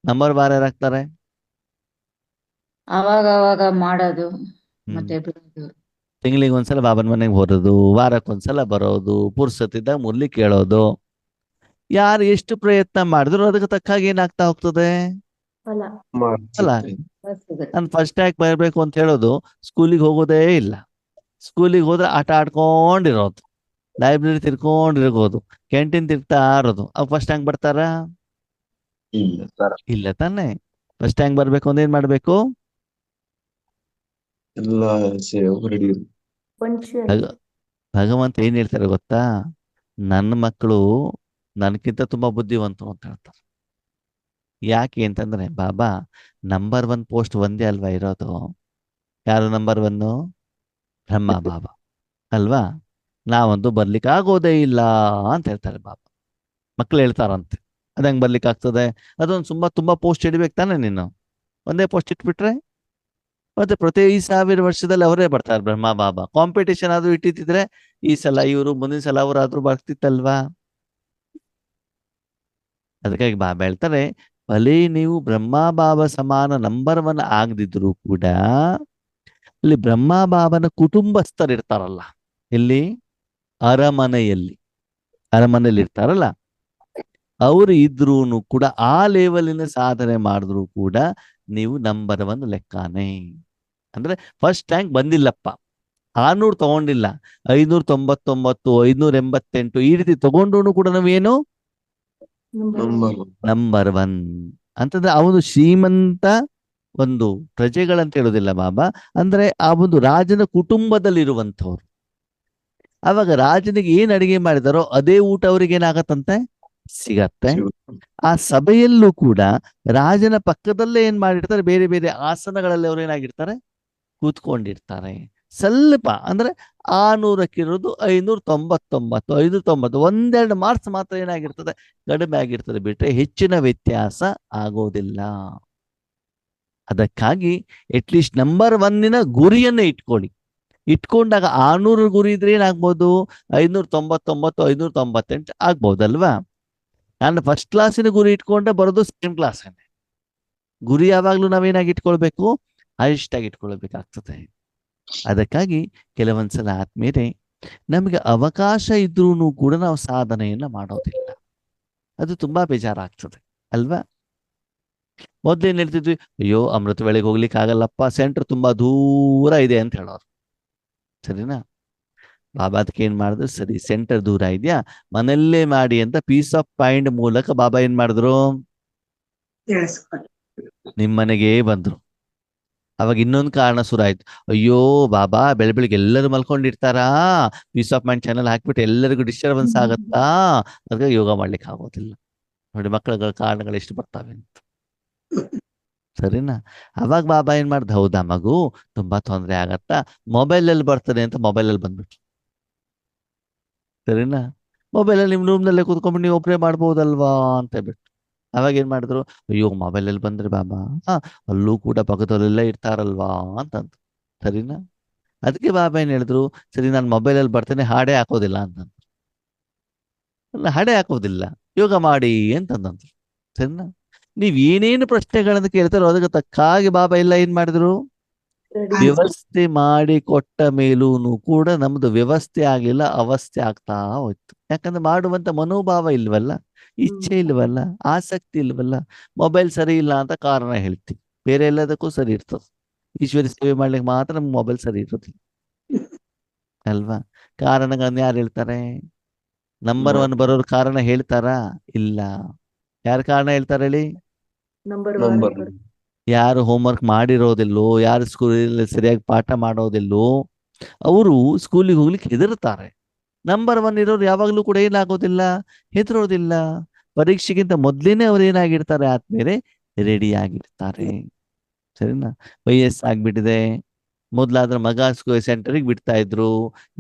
ನಂಬರ್ ಬಾರ್ ಯಾರಾಗ್ತಾರೆ, ಅವಾಗ ಮಾಡೋದು ಮತ್ತೆ ಬಿಡೋದು. ತಿಂಗಳಿಗೆ ಒಂದ್ಸಲ ಬಾಬನ ಮನೆಗೆ ಬರೋದು, ವಾರಕ್ಕೊಂದ್ಸಲ ಬರೋದು, ಪುರ್ಸತ್ತಿದ್ದಾಗ ಮುರ್ಲಿ ಕೇಳೋದು. ಯಾರು ಎಷ್ಟು ಪ್ರಯತ್ನ ಮಾಡಿದ್ರು ಅದಕ್ಕೆ ತಕ್ಕಾಗಿ ಏನಾಗ್ತಾ ಹೋಗ್ತದೆ, ಅಲ್ಲ. ನಾನು ಫಸ್ಟ್ ಟ್ಯಾಕ್ ಬರಬೇಕು ಅಂತ ಹೇಳೋದು, ಸ್ಕೂಲಿಗೆ ಹೋಗೋದೇ ಇಲ್ಲ, ಸ್ಕೂಲಿಗೆ ಹೋದ್ರೆ ಆಟ ಆಡ್ಕೊಂಡಿರೋದು, ಲೈಬ್ರರಿ ತಿರ್ಕೊಂಡಿರೋದು, ಕ್ಯಾಂಟೀನ್ ತಿರ್ಗ್ತಾ ಇರೋದು, ಅವ್ ಫಸ್ಟ್ ಟ್ಯಾಂಕ್ ಬರ್ತಾರ? ಇಲ್ಲ ತಾನೆ. ಫಸ್ಟ್ ಟ್ಯಾಂಕ್ ಬರ್ಬೇಕು ಅಂದ್ರೆ ಏನ್ ಮಾಡ್ಬೇಕು, ಎಲ್ಲ ರೆಡಿ. ಭಗವಂತ ಏನ್ ಹೇಳ್ತಾರೆ ಗೊತ್ತಾ, ನನ್ನ ಮಕ್ಕಳು ನನ್ಕಿಂತ ತುಂಬಾ ಬುದ್ಧಿವಂತರು ಅಂತ ಹೇಳ್ತಾರೆ. ಯಾಕೆ ಅಂತಂದ್ರೆ, ಬಾಬಾ ನಂಬರ್ 1 ಪೋಸ್ಟ್ ಒಂದೇ ಅಲ್ವಾ ಇರೋದು, ಯಾರು ನಂಬರ್ 1? ಬ್ರಹ್ಮ ಬಾಬಾ ಅಲ್ವಾ. ನಾವಂತೂ ಬರ್ಲಿಕ್ಕೆ ಆಗೋದೇ ಇಲ್ಲ ಅಂತ ಹೇಳ್ತಾರೆ ಬಾಬಾ. ಮಕ್ಳು ಹೇಳ್ತಾರಂತೆ, ಅದಂಗೆ ಬರ್ಲಿಕ್ಕೆ ಆಗ್ತದೆ, ಅದೊಂದು ತುಂಬಾ ಪೋಸ್ಟ್ ಇಡ್ಬೇಕು ತಾನೆ, ನೀನು ಒಂದೇ ಪೋಸ್ಟ್ ಇಟ್ಬಿಟ್ರೆ ಮತ್ತೆ ಪ್ರತಿ 5,000 ವರ್ಷದಲ್ಲಿ ಅವರೇ ಬರ್ತಾರೆ ಬ್ರಹ್ಮ ಬಾಬಾ. ಕಾಂಪಿಟೇಷನ್ ಆದ್ರೂ ಇಟ್ಟಿದ್ರೆ ಈ ಸಲ ಇವರು, ಮುಂದಿನ ಸಲ ಅವರಾದ್ರೂ ಬರ್ತಿತ್ತಲ್ವಾ. ಅದಕ್ಕಾಗಿ ಬಾಬಾ ಹೇಳ್ತಾರೆ, ಭಲೇ ನೀವು ಬ್ರಹ್ಮ ಬಾಬಾ ಸಮಾನ ನಂಬರ್ 1 ಆಗದಿದ್ರು ಕೂಡ ಅಲ್ಲಿ ಬ್ರಹ್ಮ ಬಾಬನ ಕುಟುಂಬಸ್ಥರು ಇರ್ತಾರಲ್ಲ, ಇಲ್ಲಿ ಅರಮನೆಯಲ್ಲಿ ಇರ್ತಾರಲ್ಲ, ಅವರು ಇದ್ರೂ ಕೂಡ ಆ ಲೆವೆಲಿನ ಸಾಧನೆ ಮಾಡಿದ್ರು ಕೂಡ ನೀವು ನಂಬರ್ 1 ಲೆಕ್ಕಾನೇ. ಅಂದ್ರೆ ಫಸ್ಟ್ ರ್ಯಾಂಕ್ ಬಂದಿಲ್ಲಪ್ಪ, 600 ತಗೊಂಡಿಲ್ಲ, 599, 588 ಈ ರೀತಿ ತಗೊಂಡ್ರು ಕೂಡ ನಾವೇನು ನಂಬರ್ 1 ಅಂತಂದ್ರೆ ಅವನು ಶ್ರೀಮಂತ ಒಂದು ಪ್ರಜೆಗಳಂತ ಹೇಳೋದಿಲ್ಲ ಬಾಬಾ, ಅಂದ್ರೆ ಆ ಒಂದು ರಾಜನ ಕುಟುಂಬದಲ್ಲಿರುವಂಥವ್ರು. ಅವಾಗ ರಾಜನಿಗೆ ಏನ್ ಅಡಿಗೆ ಮಾಡಿದಾರೋ ಅದೇ ಊಟ ಅವ್ರಿಗೆ ಏನಾಗತ್ತಂತೆ, ಸಿಗತ್ತೆ. ಆ ಸಭೆಯಲ್ಲೂ ಕೂಡ ರಾಜನ ಪಕ್ಕದಲ್ಲೇ ಏನ್ ಮಾಡಿರ್ತಾರೆ, ಬೇರೆ ಬೇರೆ ಆಸನಗಳಲ್ಲಿ ಅವ್ರು ಏನಾಗಿರ್ತಾರೆ, ಕೂತ್ಕೊಂಡಿರ್ತಾರೆ. ಸ್ವಲ್ಪ ಅಂದ್ರೆ 600ಕ್ಕಿರೋದು 599, 590, ಒಂದೆರಡು ಮಾರ್ಕ್ಸ್ ಮಾತ್ರ ಏನಾಗಿರ್ತದೆ, ಕಡಿಮೆ ಆಗಿರ್ತದೆ ಬಿಟ್ರೆ ಹೆಚ್ಚಿನ ವ್ಯತ್ಯಾಸ ಆಗೋದಿಲ್ಲ. ಅದಕ್ಕಾಗಿ ಅಟ್ಲೀಸ್ಟ್ ನಂಬರ್ 1 ಗುರಿಯನ್ನು ಇಟ್ಕೊಳ್ಳಿ. ಇಟ್ಕೊಂಡಾಗ 600 ಗುರಿ ಇದ್ರೆ ಏನಾಗ್ಬೋದು, 599, 598 ಆಗ್ಬೋದಲ್ವಾ. ನಾನು ಫಸ್ಟ್ ಕ್ಲಾಸಿನ ಗುರಿ ಇಟ್ಕೊಂಡೆ ಬರೋದು ಸೆಕೆಂಡ್ ಕ್ಲಾಸ್. ಗುರಿ ಯಾವಾಗ್ಲೂ ನಾವೇನಾಗಿ ಇಟ್ಕೊಳ್ಬೇಕು, ಹೈಯೆಸ್ಟ್ ಆಗಿ ಇಟ್ಕೊಳ್ಬೇಕಾಗ್ತದೆ. ಅದಕ್ಕಾಗಿ ಕೆಲವೊಂದ್ಸಲ ಆದ್ಮೇಲೆ ನಮಗೆ ಅವಕಾಶ ಇದ್ರೂ ಕೂಡ ನಾವು ಸಾಧನೆಯನ್ನ ಮಾಡೋದಿಲ್ಲ. ಅದು ತುಂಬಾ ಬೇಜಾರಾಗ್ತದೆ ಅಲ್ವಾ. ಮೊದ್ಲೇನ್ ಹೇಳ್ತಿದ್ವಿ, ಅಯ್ಯೋ ಅಮೃತ ವೇಳೆಗೆ ಹೋಗ್ಲಿಕ್ಕೆ ಆಗಲ್ಲಪ್ಪ, ಸೆಂಟರ್ ತುಂಬಾ ದೂರ ಇದೆ ಅಂತ ಹೇಳೋರು. ಸರಿನಾ. ಬಾಬಾ ಅದಕ್ಕೆ ಏನ್ ಮಾಡಿದ್ರು, ಸರಿ ಸೆಂಟರ್ ದೂರ ಇದೆಯಾ, ಮನೆಯಲ್ಲೇ ಮಾಡಿ ಅಂತ ಪೀಸ್ ಆಫ್ ಮೈಂಡ್ ಮೂಲಕ ಬಾಬಾ ಏನ್ ಮಾಡಿದ್ರು, ತಿಳಿಸ್ಕೊಡಿ. ನಿಮ್ ಮನೆಗೆ ಬಂದ್ರು. ಅವಾಗ ಇನ್ನೊಂದು ಕಾರಣ ಶುರು ಆಯ್ತು, ಅಯ್ಯೋ ಬಾಬಾ ಬೆಳಿಗ್ಗೆ ಎಲ್ಲರೂ ಮಲ್ಕೊಂಡಿರ್ತಾರಾ, ಪೀಸ್ ಆಫ್ ಮೈಂಡ್ ಚಾನಲ್ ಹಾಕ್ಬಿಟ್ಟು ಎಲ್ಲರಿಗೂ ಡಿಸ್ಟರ್ಬೆನ್ಸ್ ಆಗತ್ತಾ, ಅದಕ್ಕೆ ಯೋಗ ಮಾಡ್ಲಿಕ್ಕೆ ಆಗೋದಿಲ್ಲ. ನೋಡಿ ಮಕ್ಕಳ ಕಾರಣಗಳು ಎಷ್ಟು ಬರ್ತಾವೆ ಅಂತ. ಸರಿನಾ. ಅವಾಗ ಬಾಬಾ ಏನ್ ಮಾಡ್ದ, ಹೌದಾ ಮಗು ತುಂಬಾ ತೊಂದರೆ ಆಗತ್ತಾ, ಮೊಬೈಲಲ್ಲಿ ಬರ್ತದೆ ಅಂತ ಮೊಬೈಲಲ್ಲಿ ಬಂದ್ಬಿಟ್ರು. ಸರಿನಾ. ಮೊಬೈಲಲ್ಲಿ ನಿಮ್ ರೂಮ್ನಲ್ಲೇ ಕೂತ್ಕೊಂಡ್ಬಿಟ್ಟು ನೀವು ಒಬ್ಬರೇ ಮಾಡ್ಬೋದಲ್ವಾ ಅಂತ ಹೇಳ್ಬಿಟ್ಟು ಅವಾಗ ಏನ್ ಮಾಡಿದ್ರು, ಅಯ್ಯೋ ಮೊಬೈಲಲ್ಲಿ ಬಂದ್ರೆ ಬಾಬಾ ಅಲ್ಲೂ ಕೂಡ ಪಕ್ಕದಲ್ಲೆಲ್ಲ ಇರ್ತಾರಲ್ವಾ ಅಂತಂದ್ರು. ಸರಿನಾ. ಅದಕ್ಕೆ ಬಾಬಾ ಏನ್ ಹೇಳಿದ್ರು, ಸರಿ ನಾನು ಮೊಬೈಲಲ್ಲಿ ಬರ್ತೇನೆ, ಹಾಡೇ ಹಾಕೋದಿಲ್ಲ ಅಂತಂದ್ರು. ಹಾಡೇ ಹಾಕೋದಿಲ್ಲ, ಯೋಗ ಮಾಡಿ ಅಂತಂದ್ರು. ಸರಿನಾ. ನೀವ್ ಏನೇನು ಪ್ರಶ್ನೆಗಳನ್ನು ಕೇಳ್ತಾರೋ ಅದಕ್ಕೆ ತಕ್ಕಾಗಿ ಬಾಬಾ ಎಲ್ಲ ಏನ್ ಮಾಡಿದ್ರು, ವ್ಯವಸ್ಥೆ ಮಾಡಿ ಕೊಟ್ಟ ಮೇಲೂನು ಕೂಡ ನಮ್ದು ವ್ಯವಸ್ಥೆ ಆಗ್ಲಿಲ್ಲ, ಅವಸ್ಥೆ ಆಗ್ತಾ ಹೋಯ್ತು. ಯಾಕಂದ್ರೆ ಮಾಡುವಂತ ಮನೋಭಾವ ಇಲ್ವಲ್ಲ, ಇಚ್ಛೆ ಇಲ್ವಲ್ಲ, ಆಸಕ್ತಿ ಇಲ್ವಲ್ಲ. ಮೊಬೈಲ್ ಸರಿ ಇಲ್ಲ ಅಂತ ಕಾರಣ ಹೇಳ್ತೀವಿ, ಬೇರೆ ಎಲ್ಲದಕ್ಕೂ ಸರಿ ಇರ್ತದೆ. ಈಶ್ವರಿ ಸೇವೆ ಮಾಡ್ಲಿಕ್ಕೆ ಮಾತ್ರ ನಮ್ಗೆ ಮೊಬೈಲ್ ಸರಿ ಇರೋದಿಲ್ಲ ಅಲ್ವಾ. ಕಾರಣಗಳನ್ನ ಯಾರು ಹೇಳ್ತಾರೆ, ನಂಬರ್ 1 ಬರೋರು ಕಾರಣ ಹೇಳ್ತಾರಾ, ಇಲ್ಲ. ಯಾರು ಕಾರಣ ಹೇಳ್ತಾರೆ ಹೇಳಿ, ನಂಬರ್ ಯಾರು ಹೋಮ್ವರ್ಕ್ ಮಾಡಿರೋದಿಲ್ಲೋ, ಯಾರು ಸ್ಕೂಲಲ್ಲಿ ಸರಿಯಾಗಿ ಪಾಠ ಮಾಡೋದಿಲ್ಲೋ ಅವರು ಸ್ಕೂಲಿಗೆ ಹೋಗ್ಲಿಕ್ಕೆ ಹೆದರ್ತಾರೆ. ನಂಬರ್ 1 ಇರೋರು ಯಾವಾಗ್ಲೂ ಕೂಡ ಏನಾಗೋದಿಲ್ಲ, ಹೆದರೋದಿಲ್ಲ. ಪರೀಕ್ಷೆಗಿಂತ ಮೊದ್ಲೇನೆ ಅವ್ರು ಏನಾಗಿರ್ತಾರೆ, ಆದ್ಮೇಲೆ ರೆಡಿ ಆಗಿರ್ತಾರೆ. ಸರಿನಾ. ವಯಸ್ಸಾಗ್ಬಿಟ್ಟಿದೆ, ಮೊದ್ಲಾದ್ರೆ ಮಗ ಸೆಂಟರಿಗೆ ಬಿಡ್ತಾ ಇದ್ರು,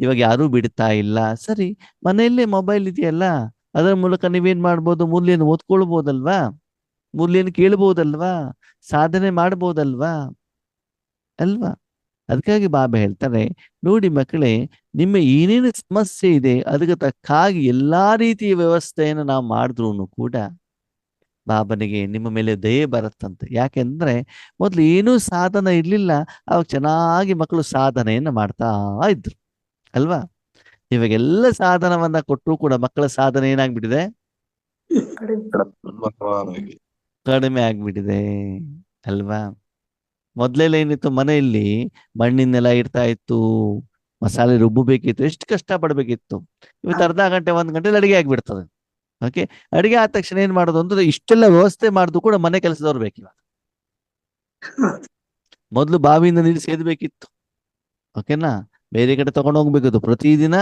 ಇವಾಗ ಯಾರೂ ಬಿಡ್ತಾ ಇಲ್ಲ. ಸರಿ, ಮನೆಯಲ್ಲೇ ಮೊಬೈಲ್ ಇದೆಯಲ್ಲ, ಅದರ ಮೂಲಕ ನೀವೇನ್ ಮಾಡ್ಬೋದು, ಮೂಲೆಯನ್ನು ಓದ್ಕೊಳ್ಬೋದಲ್ವಾ, ಮೂಲೆಯನ್ನು ಕೇಳ್ಬೋದಲ್ವಾ, ಸಾಧನೆ ಮಾಡ್ಬೋದಲ್ವಾ ಅಲ್ವಾ. ಅದಕ್ಕಾಗಿ ಬಾಬಾ ಹೇಳ್ತಾರೆ, ನೋಡಿ ಮಕ್ಕಳೇ, ನಿಮ್ಮ ಏನೇನು ಸಮಸ್ಯೆ ಇದೆ ಅದಕ್ಕೆ ತಕ್ಕಾಗಿ ಎಲ್ಲಾ ರೀತಿಯ ವ್ಯವಸ್ಥೆಯನ್ನು ನಾವು ಮಾಡಿದ್ರು ಕೂಡ ಬಾಬನಿಗೆ ನಿಮ್ಮ ಮೇಲೆ ದಯೆ ಬರುತ್ತಂತೆ. ಯಾಕೆಂದ್ರೆ ಮೊದ್ಲು ಏನೂ ಸಾಧನ ಇರ್ಲಿಲ್ಲ, ಅವಾಗ ಚೆನ್ನಾಗಿ ಮಕ್ಕಳು ಸಾಧನೆಯನ್ನ ಮಾಡ್ತಾ ಇದ್ರು ಅಲ್ವಾ. ಇವಾಗೆಲ್ಲ ಸಾಧನವನ್ನ ಕೊಟ್ಟರು ಕೂಡ ಮಕ್ಕಳ ಸಾಧನೆ ಏನಾಗ್ಬಿಟ್ಟಿದೆ, ಕಡಿಮೆ ಆಗ್ಬಿಟ್ಟಿದೆ ಅಲ್ವಾ. ಮೊದ್ಲೆಲ್ಲ ಏನಿತ್ತು, ಮನೆಯಲ್ಲಿ ಮಣ್ಣಿನ ನೆಲ ಇರ್ತಾ ಇತ್ತು, ಮಸಾಲೆ ರುಬ್ಬಬೇಕಿತ್ತು, ಎಷ್ಟು ಕಷ್ಟ ಪಡ್ಬೇಕಿತ್ತು. ಇವತ್ತು ಅರ್ಧ ಗಂಟೆ 1 ಗಂಟೆಲಿ ಅಡಿಗೆ ಆಗ್ಬಿಡ್ತದೆ. ಓಕೆ, ಅಡಿಗೆ ಆದ ತಕ್ಷಣ ಏನ್ ಮಾಡೋದು ಅಂದ್ರೆ, ಇಷ್ಟೆಲ್ಲ ವ್ಯವಸ್ಥೆ ಮಾಡುದು ಕೂಡ ಮನೆ ಕೆಲಸದವ್ರು ಬೇಕಿವಾಗ. ಮೊದ್ಲು ಬಾವಿಯಿಂದ ನೀರು ಸೇದಬೇಕಿತ್ತು, ಓಕೆನಾ, ಬೇರೆ ಕಡೆ ತಗೊಂಡು ಹೋಗ್ಬೇಕಿತ್ತು ಪ್ರತಿದಿನ.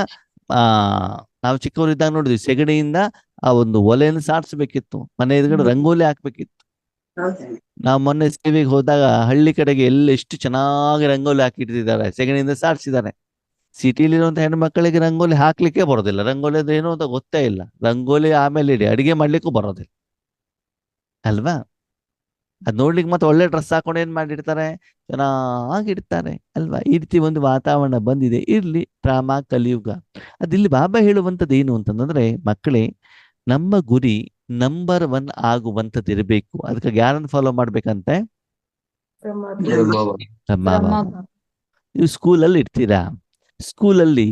ನಾವು ಚಿಕ್ಕವರಿದ್ದಾಗ ನೋಡಿದ್ವಿ, ಸೆಗಣಿಯಿಂದ ಆ ಒಂದು ಒಲೆಯನ್ನು ಸಾರಿಸ್ಬೇಕಿತ್ತು, ಮನೆ ಎದುರುಗಡೆ ರಂಗೋಲಿ ಹಾಕ್ಬೇಕಿತ್ತು. ನಾವು ಮೊನ್ನೆ ಸೇವೆಗೆ ಹೋದಾಗ ಹಳ್ಳಿ ಕಡೆಗೆ ಎಲ್ಲ ಎಷ್ಟು ಚೆನ್ನಾಗಿ ರಂಗೋಲಿ ಹಾಕಿಟ್ಟಿದ್ದಾರೆ, ಸೆಗಣಿಯಿಂದ ಸಾರಿಸಿದ್ದಾರೆ. ಸಿಟಿಲಿರುವಂತ ಹೆಣ್ಣು ಮಕ್ಕಳಿಗೆ ರಂಗೋಲಿ ಹಾಕ್ಲಿಕ್ಕೆ ಬರೋದಿಲ್ಲ, ರಂಗೋಲಿ ಅಂದ್ರೆ ಏನು ಅಂತ ಗೊತ್ತೇ ಇಲ್ಲ. ರಂಗೋಲಿ ಆಮೇಲೆ ಇಡಿ, ಅಡಿಗೆ ಮಾಡ್ಲಿಕ್ಕೂ ಬರೋದಿಲ್ಲ ಅಲ್ವಾ. ಅದ್ ನೋಡ್ಲಿಕ್ಕೆ ಮತ್ತೆ ಒಳ್ಳೆ ಡ್ರೆಸ್ ಹಾಕೊಂಡು ಏನ್ ಮಾಡಿರ್ತಾರೆ, ಚೆನ್ನಾಗಿರ್ತಾರೆ ಅಲ್ವಾ. ಈ ರೀತಿ ಒಂದು ವಾತಾವರಣ ಬಂದಿದೆ. ಇರ್ಲಿ, ಡ್ರಾಮಾ ಕಲಿಯುಗ. ಅದಿಲ್ಲಿ ಬಾಬಾ ಹೇಳುವಂಥದ್ದು ಏನು ಅಂತಂದ್ರೆ, ಮಕ್ಕಳೇ, ನಮ್ಮ ಗುರಿ ನಂಬರ್ 1 ಆಗುವಂಥದ್ದು ಇರಬೇಕು. ಅದಕ್ಕೆ ಯಾರನ್ನು ಫಾಲೋ ಮಾಡ್ಬೇಕಂತೆ, ನೀವು ಸ್ಕೂಲಲ್ಲಿ ಇರ್ತೀರಾ, ಸ್ಕೂಲಲ್ಲಿ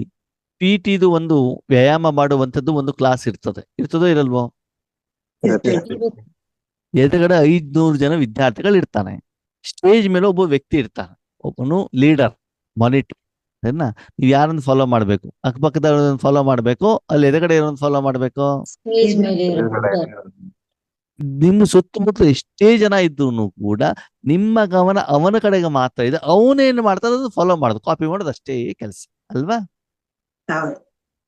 PT ಒಂದು ವ್ಯಾಯಾಮ ಮಾಡುವಂಥದ್ದು ಒಂದು ಕ್ಲಾಸ್ ಇರ್ತದೋ ಇರಲ್ವೋ. ಎದುರುಗಡೆ 500 ಜನ ವಿದ್ಯಾರ್ಥಿಗಳು ಇರ್ತಾನೆ, ಸ್ಟೇಜ್ ಮೇಲೆ ಒಬ್ಬ ವ್ಯಕ್ತಿ ಇರ್ತಾನೆ, ಒಬ್ಬನು ಲೀಡರ್, ಮಾನಿಟರ್. ಸರಿನಾ. ನೀವು ಯಾರನ್ನು ಫಾಲೋ ಮಾಡ್ಬೇಕು, ಅಕ್ಕಪಕ್ಕದವ್ರನ್ನ ಫಾಲೋ ಮಾಡ್ಬೇಕು, ಅಲ್ಲಿ ಎದುರುಗಡೆ ಇರೋನ್ ಫಾಲೋ ಮಾಡ್ಬೇಕು. ನಿಮ್ಮ ಸುತ್ತಮುತ್ತ ಎಷ್ಟೇ ಜನ ಇದ್ರು ಕೂಡ ನಿಮ್ಮ ಗಮನ ಅವನ ಕಡೆಗೆ ಮಾತ್ರ ಇದೆ. ಅವನೇನು ಮಾಡ್ತಾರೆ ಅದು ಫಾಲೋ ಮಾಡೋದು, ಕಾಪಿ ಮಾಡೋದು ಅಷ್ಟೇ ಕೆಲಸ ಅಲ್ವಾ.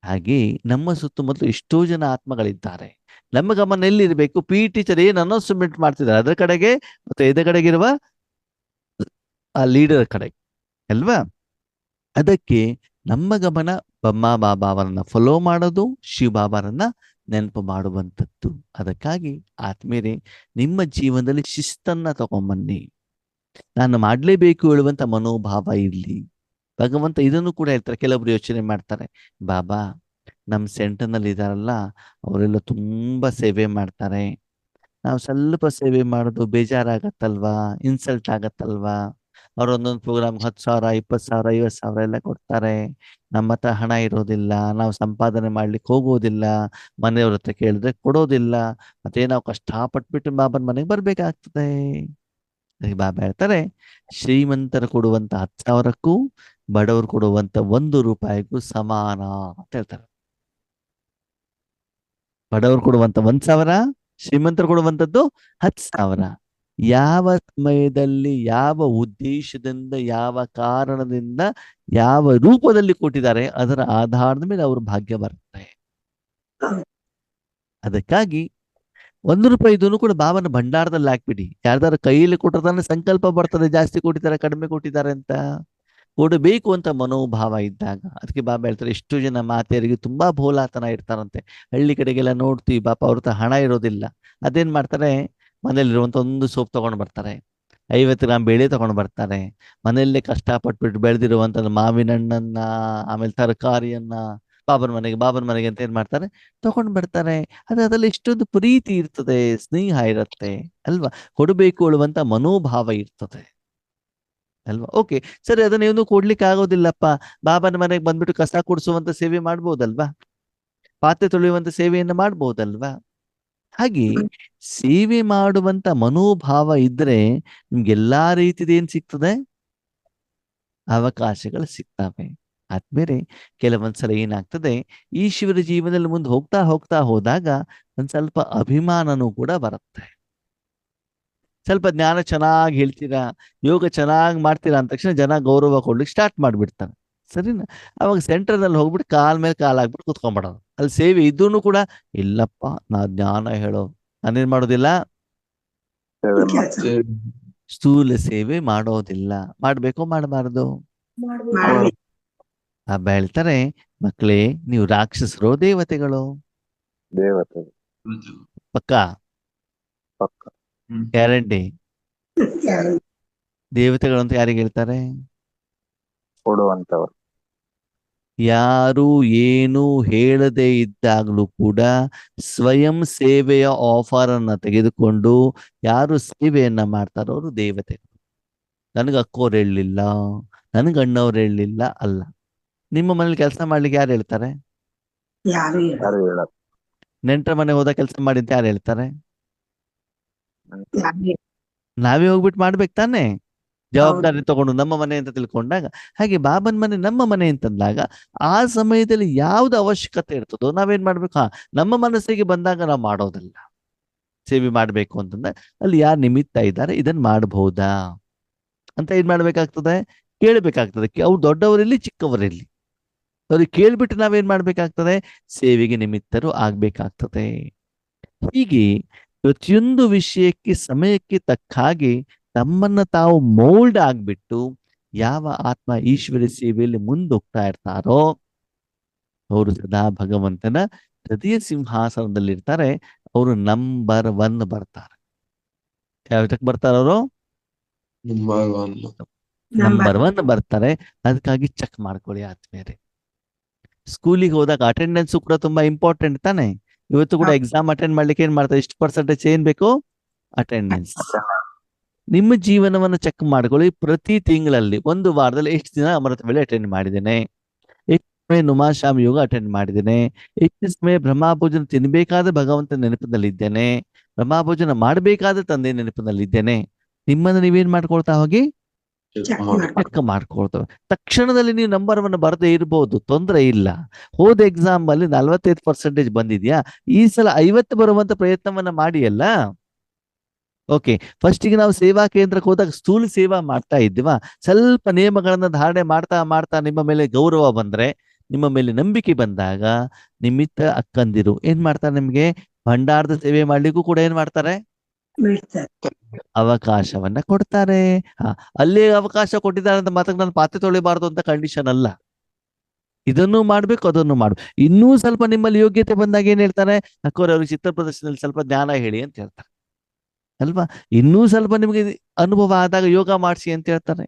ಹಾಗೆ ನಮ್ಮ ಸುತ್ತಮುತ್ತಲು ಎಷ್ಟೋ ಜನ ಆತ್ಮಗಳಿದ್ದಾರೆ. ನಮ್ಮ ಗಮನ ಎಲ್ಲಿರ್ಬೇಕು, ಟೀಚರ್ ಏನು ಅನೌನ್ಸ್ಮೆಂಟ್ ಮಾಡ್ತಿದ್ದಾರೆ ಅದರ ಕಡೆಗೆ, ಮತ್ತೆ ಎದುರುಗಡೆಗಿರುವ ಆ ಲೀಡರ್ ಕಡೆಗೆ ಅಲ್ವಾ. ಅದಕ್ಕೆ ನಮ್ಮ ಗಮನ ಬ್ರಹ್ಮ ಬಾಬಾ ಅವರನ್ನ ಫಾಲೋ ಮಾಡೋದು, ಶಿವ ಬಾಬಾರನ್ನ ನೆನಪು ಮಾಡುವಂಥದ್ದು. ಅದಕ್ಕಾಗಿ ಆತ್ಮೀಯರೇ, ನಿಮ್ಮ ಜೀವನದಲ್ಲಿ ಶಿಸ್ತನ್ನ ತಗೊಂಬನ್ನಿ. ನಾನು ಮಾಡಲೇಬೇಕು ಹೇಳುವಂತ ಮನೋಭಾವ ಇರಲಿ. ಭಗವಂತ ಇದನ್ನು ಕೂಡ ಹೇಳ್ತಾರೆ. ಕೆಲವೊಬ್ರು ಯೋಚನೆ ಮಾಡ್ತಾರೆ, ಬಾಬಾ ನಮ್ಮ ಸೆಂಟರ್ನಲ್ಲಿ ಇದಾರಲ್ಲ, ಅವರೆಲ್ಲ ತುಂಬಾ ಸೇವೆ ಮಾಡ್ತಾರೆ, ನಾವು ಸ್ವಲ್ಪ ಸೇವೆ ಮಾಡೋದು ಬೇಜಾರಾಗತ್ತಲ್ವಾ, ಇನ್ಸಲ್ಟ್ ಆಗತ್ತಲ್ವಾ, ಅವ್ರು ಒಂದೊಂದು ಪ್ರೋಗ್ರಾಮ್ 10,000 20,000 50,000 ಎಲ್ಲ ಕೊಡ್ತಾರೆ, ನಮ್ಮ ಹತ್ರ ಹಣ ಇರೋದಿಲ್ಲ, ನಾವು ಸಂಪಾದನೆ ಮಾಡ್ಲಿಕ್ಕೆ ಹೋಗೋದಿಲ್ಲ, ಮನೆಯವ್ರ ಹತ್ರ ಕೇಳಿದ್ರೆ ಕೊಡೋದಿಲ್ಲ, ಮತ್ತೆ ನಾವು ಕಷ್ಟಪಟ್ಬಿಟ್ಟು ಬಾಬನ ಮನೆಗೆ ಬರ್ಬೇಕಾಗ್ತದೆ. ಅದಕ್ಕೆ ಬಾಬಾ ಹೇಳ್ತಾರೆ, ಶ್ರೀಮಂತರು ಕೊಡುವಂತ 10,000ಕ್ಕೂ ಬಡವರು ಕೊಡುವಂತ 1 ರೂಪಾಯಿಗೂ ಸಮಾನ ಅಂತ ಹೇಳ್ತಾರೆ. ಬಡವರು ಕೊಡುವಂತ 1,000, ಶ್ರೀಮಂತರು ಕೊಡುವಂಥದ್ದು 10,000. ಯಾವ ಸಮಯದಲ್ಲಿ, ಯಾವ ಉದ್ದೇಶದಿಂದ, ಯಾವ ಕಾರಣದಿಂದ, ಯಾವ ರೂಪದಲ್ಲಿ ಕೊಟ್ಟಿದ್ದಾರೆ ಅದರ ಆಧಾರದ ಮೇಲೆ ಅವ್ರ ಭಾಗ್ಯ ಬರುತ್ತೆ. ಅದಕ್ಕಾಗಿ 1 ರೂಪಾಯಿ ಇದನ್ನು ಕೂಡ ಬಾಬನ ಭಂಡಾರದಲ್ಲಿ ಹಾಕ್ಬಿಡಿ. ಯಾರ್ದಾರ ಕೈಯಲ್ಲಿ ಕೊಟ್ಟರೆ ಸಂಕಲ್ಪ ಬರ್ತದೆ, ಜಾಸ್ತಿ ಕೊಟ್ಟಿದ್ದಾರೆ ಕಡಿಮೆ ಕೊಟ್ಟಿದ್ದಾರೆ ಅಂತ. ಕೊಡಬೇಕು ಅಂತ ಮನೋಭಾವ ಇದ್ದಾಗ. ಅದಕ್ಕೆ ಬಾಬಾ ಹೇಳ್ತಾರೆ, ಎಷ್ಟು ಜನ ಮಾತೆಯರಿಗೆ ತುಂಬಾ ಬೋಲಾತನ ಇರ್ತಾರಂತೆ. ಹಳ್ಳಿ ಕಡೆಗೆಲ್ಲ ನೋಡ್ತೀವಿ, ಪಾಪ ಅವ್ರ ಹತ್ರ ಹಣ ಇರೋದಿಲ್ಲ. ಅದೇನ್ ಮಾಡ್ತಾರೆ, ಮನೇಲಿರುವಂತ ಒಂದು ಸೋಪ್ ತಗೊಂಡು ಬರ್ತಾರೆ, 50 ಗ್ರಾಮ್ ಬೇಳೆ ತಗೊಂಡು ಬರ್ತಾರೆ, ಮನೆಯಲ್ಲೇ ಕಷ್ಟಪಟ್ಬಿಟ್ಟು ಬೆಳೆದಿರುವಂತ ಮಾವಿನ ಹಣ್ಣನ್ನ, ಆಮೇಲೆ ತರಕಾರಿಯನ್ನ ಬಾಬನ ಮನೆಗೆ ಅಂತ ಏನ್ ಮಾಡ್ತಾರೆ, ತಗೊಂಡು ಬರ್ತಾರೆ. ಅದ್ರಲ್ಲಿ ಇಷ್ಟೊಂದು ಪ್ರೀತಿ ಇರ್ತದೆ, ಸ್ನೇಹ ಇರುತ್ತೆ ಅಲ್ವಾ, ಕೊಡಬೇಕು ಹೇಳುವಂತ ಮನೋಭಾವ ಇರ್ತದೆ ಅಲ್ವಾ. ಓಕೆ, ಸರಿ, ಅದನ್ನ ಏನು ಕೊಡ್ಲಿಕ್ಕೆ ಆಗೋದಿಲ್ಲಪ್ಪ, ಬಾಬನ ಮನೆಗೆ ಬಂದ್ಬಿಟ್ಟು ಕಸ ಗುಡಿಸುವಂತ ಸೇವೆ ಮಾಡ್ಬೋದಲ್ವಾ, ಪಾತ್ರೆ ತೊಳೆಯುವಂತ ಸೇವೆಯನ್ನ ಮಾಡ್ಬೋದಲ್ವಾ. ಹಾಗೆ ಸೇವೆ ಮಾಡುವಂತ ಮನೋಭಾವ ಇದ್ರೆ ನಿಮ್ಗೆಲ್ಲಾ ರೀತಿದ ಏನ್ ಸಿಗ್ತದೆ, ಅವಕಾಶಗಳು ಸಿಗ್ತವೆ. ಆದ್ಮೇಲೆ ಕೆಲವೊಂದ್ಸಲ ಏನಾಗ್ತದೆ, ಈಶ್ವರ ಜೀವನದಲ್ಲಿ ಮುಂದೆ ಹೋಗ್ತಾ ಹೋಗ್ತಾ ಹೋದಾಗ ಒಂದ್ ಸ್ವಲ್ಪ ಅಭಿಮಾನನೂ ಕೂಡ ಬರುತ್ತೆ. ಸ್ವಲ್ಪ ಜ್ಞಾನ ಚೆನ್ನಾಗಿ ಹೇಳ್ತೀರಾ, ಯೋಗ ಚೆನ್ನಾಗಿ ಮಾಡ್ತೀರಾ ಅಂದ ತಕ್ಷಣ ಜನ ಗೌರವ ಕೊಡ್ಲಿಕ್ಕೆ ಸ್ಟಾರ್ಟ್ ಮಾಡ್ಬಿಡ್ತಾರೆ, ಸರಿನಾ. ಅವಾಗ ಸೆಂಟರ್ನಲ್ಲಿ ಹೋಗ್ಬಿಟ್ಟು ಕಾಲ್ ಮೇಲೆ ಕಾಲ್ ಹಾಕ್ಬಿಟ್ಟು ಕುತ್ಕೊಂಡ್ಬಿಡೋದು. ಅಲ್ಲಿ ಸೇವೆ ಇದ್ದೂನು ಕೂಡ, ಇಲ್ಲಪ್ಪ ನಾ ಜ್ಞಾನ ಹೇಳೋ, ನಾನೇನ್ ಮಾಡೋದಿಲ್ಲ, ಸ್ಥೂಲ ಸೇವೆ ಮಾಡೋದಿಲ್ಲ. ಮಾಡ್ಬೇಕೋ ಮಾಡಬಾರ್ದು? ಹಬ್ಬ ಹೇಳ್ತಾರೆ, ಮಕ್ಕಳೇ ನೀವು ರಾಕ್ಷಸರೋ ದೇವತೆಗಳು? ದೇವತೆ ಪಕ್ಕ ಪಕ್ಕ ಗ್ಯಾರಂಟಿ? ದೇವತೆಗಳು ಅಂತ ಯಾರಿಗೆ ಹೇಳ್ತಾರೆ? ಕೊಡುವಂತವರು. ಯಾರು ಏನು ಹೇಳದೇ ಇದ್ದಾಗಲೂ ಕೂಡ ಸ್ವಯಂ ಸೇವೆಯ ಆಫರ್ ಅನ್ನ ತೆಗೆದುಕೊಂಡು ಯಾರು ಸೇವೆಯನ್ನ ಮಾಡ್ತಾರೋ ಅವರು ದೇವತೆಗಳು. ನನಗೆ ಅಕ್ಕೋರು ಹೇಳಲಿಲ್ಲ, ನನಗೆ ಅಣ್ಣವ್ರು ಹೇಳಲಿಲ್ಲ ಅಲ್ಲ. ನಿಮ್ಮ ಮನೇಲಿ ಕೆಲಸ ಮಾಡ್ಲಿಕ್ಕೆ ಯಾರು ಹೇಳ್ತಾರೆ? ಯಾರು ಯಾರು ಹೇಳಲ್ಲ. ನೆಂಟರ ಮನೆ ಹೋದ ಕೆಲಸ ಮಾಡಿ ಅಂತ ಯಾರು ಹೇಳ್ತಾರೆ? ಯಾರು ನಾವೇ ಹೋಗ್ಬಿಟ್ಟು ಮಾಡ್ಬೇಕು ತಾನೆ, ಜವಾಬ್ದಾರಿ ತಗೊಂಡು ನಮ್ಮ ಮನೆ ಅಂತ ತಿಳ್ಕೊಂಡಾಗ. ಹಾಗೆ ಬಾಬನ್ ಮನೆ ನಮ್ಮ ಮನೆ ಅಂತಂದಾಗ ಆ ಸಮಯದಲ್ಲಿ ಯಾವ್ದು ಅವಶ್ಯಕತೆ ಇರ್ತದೋ ನಾವೇನ್ ಮಾಡ್ಬೇಕು, ನಮ್ಮ ಮನಸ್ಸಿಗೆ ಬಂದಾಗ ನಾವು ಮಾಡೋದಲ್ಲ. ಸೇವೆ ಮಾಡ್ಬೇಕು ಅಂತಂದ್ರೆ ಅಲ್ಲಿ ಯಾರು ನಿಮಿತ್ತ ಇದ್ದಾರೆ, ಇದನ್ನ ಮಾಡಬಹುದಾ ಅಂತ ಏನ್ ಮಾಡ್ಬೇಕಾಗ್ತದೆ, ಕೇಳ್ಬೇಕಾಗ್ತದೆ. ಅವ್ರು ದೊಡ್ಡವರಿರ್ಲಿ ಚಿಕ್ಕವರಿರ್ಲಿ, ಅವ್ರಿಗೆ ಕೇಳ್ಬಿಟ್ಟು ನಾವೇನ್ ಮಾಡ್ಬೇಕಾಗ್ತದೆ, ಸೇವೆಗೆ ನಿಮಿತ್ತರು ಆಗ್ಬೇಕಾಗ್ತದೆ. ಹೀಗೆ ಪ್ರತಿಯೊಂದು ವಿಷಯಕ್ಕೆ ಸಮಯಕ್ಕೆ ತಕ್ಕ ಹಾಗೆ ತಮ್ಮನ್ನ ತಾವು ಮೌಲ್ಡ್ ಆಗ್ಬಿಟ್ಟು ಯಾವ ಆತ್ಮ ಈಶ್ವರ ಸೇವೆಯಲ್ಲಿ ಮುಂದೋಗ್ತಾ ಇರ್ತಾರೋ ಅವರು ಸದಾ ಭಗವಂತನ ಹೃದಯ ಸಿಂಹಾಸನದಲ್ಲಿರ್ತಾರೆ. ಅವರು ನಂಬರ್ 1 ಬರ್ತಾರೆ. ಯಾವ್ದಕ್ಕೆ ಬರ್ತಾರ ಅವರು? ನಂಬರ್ 1 ಬರ್ತಾರೆ. ಅದಕ್ಕಾಗಿ ಚೆಕ್ ಮಾಡ್ಕೊಳ್ಳಿ ಆದ್ಮೇಲೆ. ಸ್ಕೂಲಿಗೆ ಹೋದಾಗ ಅಟೆಂಡೆನ್ಸ್ ಕೂಡ ತುಂಬಾ ಇಂಪಾರ್ಟೆಂಟ್ ತಾನೆ. ಇವತ್ತು ಕೂಡ ಎಕ್ಸಾಮ್ ಅಟೆಂಡ್ ಮಾಡ್ಲಿಕ್ಕೆ ಏನ್ ಮಾಡ್ತಾರೆ, ಇಷ್ಟು ಪರ್ಸೆಂಟೇಜ್ ಏನ್ ಬೇಕು, ಅಟೆಂಡೆನ್ಸ್. ನಿಮ್ಮ ಜೀವನವನ್ನು ಚೆಕ್ ಮಾಡ್ಕೊಳ್ಳಿ. ಪ್ರತಿ ತಿಂಗಳಲ್ಲಿ 1 ವಾರದಲ್ಲಿ ಎಷ್ಟು ದಿನ ಅಮೃತ ವೇಳೆ ಅಟೆಂಡ್ ಮಾಡಿದ್ದೇನೆ, ಎಷ್ಟು ಸಮಯ ನುಮಾಶಾಮ್ ಯೋಗ ಅಟೆಂಡ್ ಮಾಡಿದ್ದೇನೆ, ಎಷ್ಟು ಸಮಯ ಬ್ರಹ್ಮಭೋಜನ ತಿನ್ಬೇಕಾದ ಭಗವಂತನ ನೆನಪಿನಲ್ಲಿದ್ದೇನೆ, ಬ್ರಹ್ಮಭೋಜನ ಮಾಡಬೇಕಾದ ತಂದೆ ನೆನಪಿನಲ್ಲಿದ್ದೇನೆ. ನಿಮ್ಮನ್ನು ನೀವೇನ್ ಮಾಡ್ಕೊಳ್ತಾ ಹೋಗಿ ಚೆಕ್ ಮಾಡ್ಕೊಳ್ತವೆ. ತಕ್ಷಣದಲ್ಲಿ ನೀವು ನಂಬರ್ 1 ಬರದೇ ಇರ್ಬೋದು, ತೊಂದರೆ ಇಲ್ಲ. ಹೋದ ಎಕ್ಸಾಮ್ ಅಲ್ಲಿ 45% ಬಂದಿದ್ಯಾ, ಈ ಸಲ 50 ಬರುವಂತ ಪ್ರಯತ್ನವನ್ನ ಮಾಡಿ ಅಲ್ಲ. ಓಕೆ, ಫಸ್ಟಿಗೆ ನಾವು ಸೇವಾ ಕೇಂದ್ರಕ್ಕೆ ಹೋದಾಗ ಸ್ಥೂಲ ಸೇವಾ ಮಾಡ್ತಾ ಇದ್ವಾ, ಸ್ವಲ್ಪ ನಿಯಮಗಳನ್ನ ಧಾರಣೆ ಮಾಡ್ತಾ ಮಾಡ್ತಾ ನಿಮ್ಮ ಮೇಲೆ ಗೌರವ ಬಂದ್ರೆ, ನಿಮ್ಮ ಮೇಲೆ ನಂಬಿಕೆ ಬಂದಾಗ ನಿಮಿತ್ತ ಅಕ್ಕಂದಿರು ಏನ್ ಮಾಡ್ತಾರೆ, ನಿಮ್ಗೆ ಭಂಡಾರದ ಸೇವೆ ಮಾಡ್ಲಿಕ್ಕೂ ಕೂಡ ಏನ್ ಮಾಡ್ತಾರೆ, ಬಿಡ್ತಾರೆ. ಅವಕಾಶವನ್ನ ಕೊಡ್ತಾರೆ. ಅಲ್ಲಿ ಅವಕಾಶ ಕೊಟ್ಟಿದ್ದಾರೆ ಅಂತ ಮಾತ್ರ ನಾನು ಪಾತ್ರೆ ತೊಳಿಬಾರ್ದು ಅಂತ ಕಂಡೀಷನ್ ಅಲ್ಲ. ಇದನ್ನು ಮಾಡ್ಬೇಕು, ಅದನ್ನು ಮಾಡ್ಬೇಕು. ಇನ್ನೂ ಸ್ವಲ್ಪ ನಿಮ್ಮಲ್ಲಿ ಯೋಗ್ಯತೆ ಬಂದಾಗ ಏನ್ ಹೇಳ್ತಾರೆ, ಅಕ್ಕೋರ್ ಅವ್ರಿಗೆ ಚಿತ್ರ ಪ್ರದರ್ಶನದಲ್ಲಿ ಸ್ವಲ್ಪ ಜ್ಞಾನ ಹೇಳಿ ಅಂತ ಹೇಳ್ತಾರೆ ಅಲ್ವಾ. ಇನ್ನೂ ಸ್ವಲ್ಪ ನಿಮಗೆ ಅನುಭವ ಆದಾಗ ಯೋಗ ಮಾಡಿಸಿ ಅಂತ ಹೇಳ್ತಾರೆ.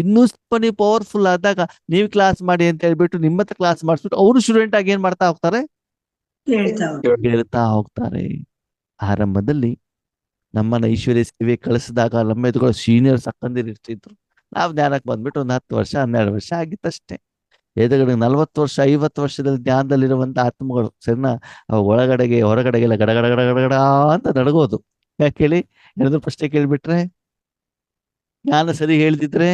ಇನ್ನೂ ಸ್ವಲ್ಪ ನೀವು ಪವರ್ಫುಲ್ ಆದಾಗ ನೀವು ಕ್ಲಾಸ್ ಮಾಡಿ ಅಂತ ಹೇಳ್ಬಿಟ್ಟು ನಿಮ್ಮ ಹತ್ರ ಕ್ಲಾಸ್ ಮಾಡಿಸ್ಬಿಟ್ಟು ಅವರು ಸ್ಟೂಡೆಂಟ್ ಆಗಿ ಏನ್ ಮಾಡ್ತಾ ಹೋಗ್ತಾರೆ, ಹೇಳ್ತಾ ಹೋಗ್ತಾರೆ. ಆರಂಭದಲ್ಲಿ ನಮ್ಮನ್ನ ಐಶ್ವರ್ಯ ಸೇವೆ ಕಳಿಸಿದಾಗ ನಮ್ಮ ಎದುರುಗಳು ಸೀನಿಯರ್ಸ್ ಅಕ್ಕಂದಿರು ಇರ್ತಿದ್ರು. ನಾವು ಜ್ಞಾನಕ್ಕೆ ಬಂದ್ಬಿಟ್ಟು ಒಂದು 10 ವರ್ಷ 12 ವರ್ಷ ಆಗಿತ್ತಷ್ಟೇ. ಎದುರುಗಡೆ 40 ವರ್ಷ 50 ವರ್ಷದಲ್ಲಿ ಜ್ಞಾನದಲ್ಲಿರುವಂತ ಆತ್ಮಗಳು ಸರಿನಾ, ಅವ ಒಳಗಡೆಗೆ ಹೊರಗಡೆಗೆಲ್ಲ ಗಡಗಡ ಗಡಗಡ ಅಂತ ನಡಗೋದು. ಯಾಕೆ ಹೇಳಿ, ಏನಾದ್ರು ಪ್ರಶ್ನೆ ಕೇಳ್ಬಿಟ್ರೆ, ಜ್ಞಾನ ಸರಿ ಹೇಳ್ದಿದ್ರೆ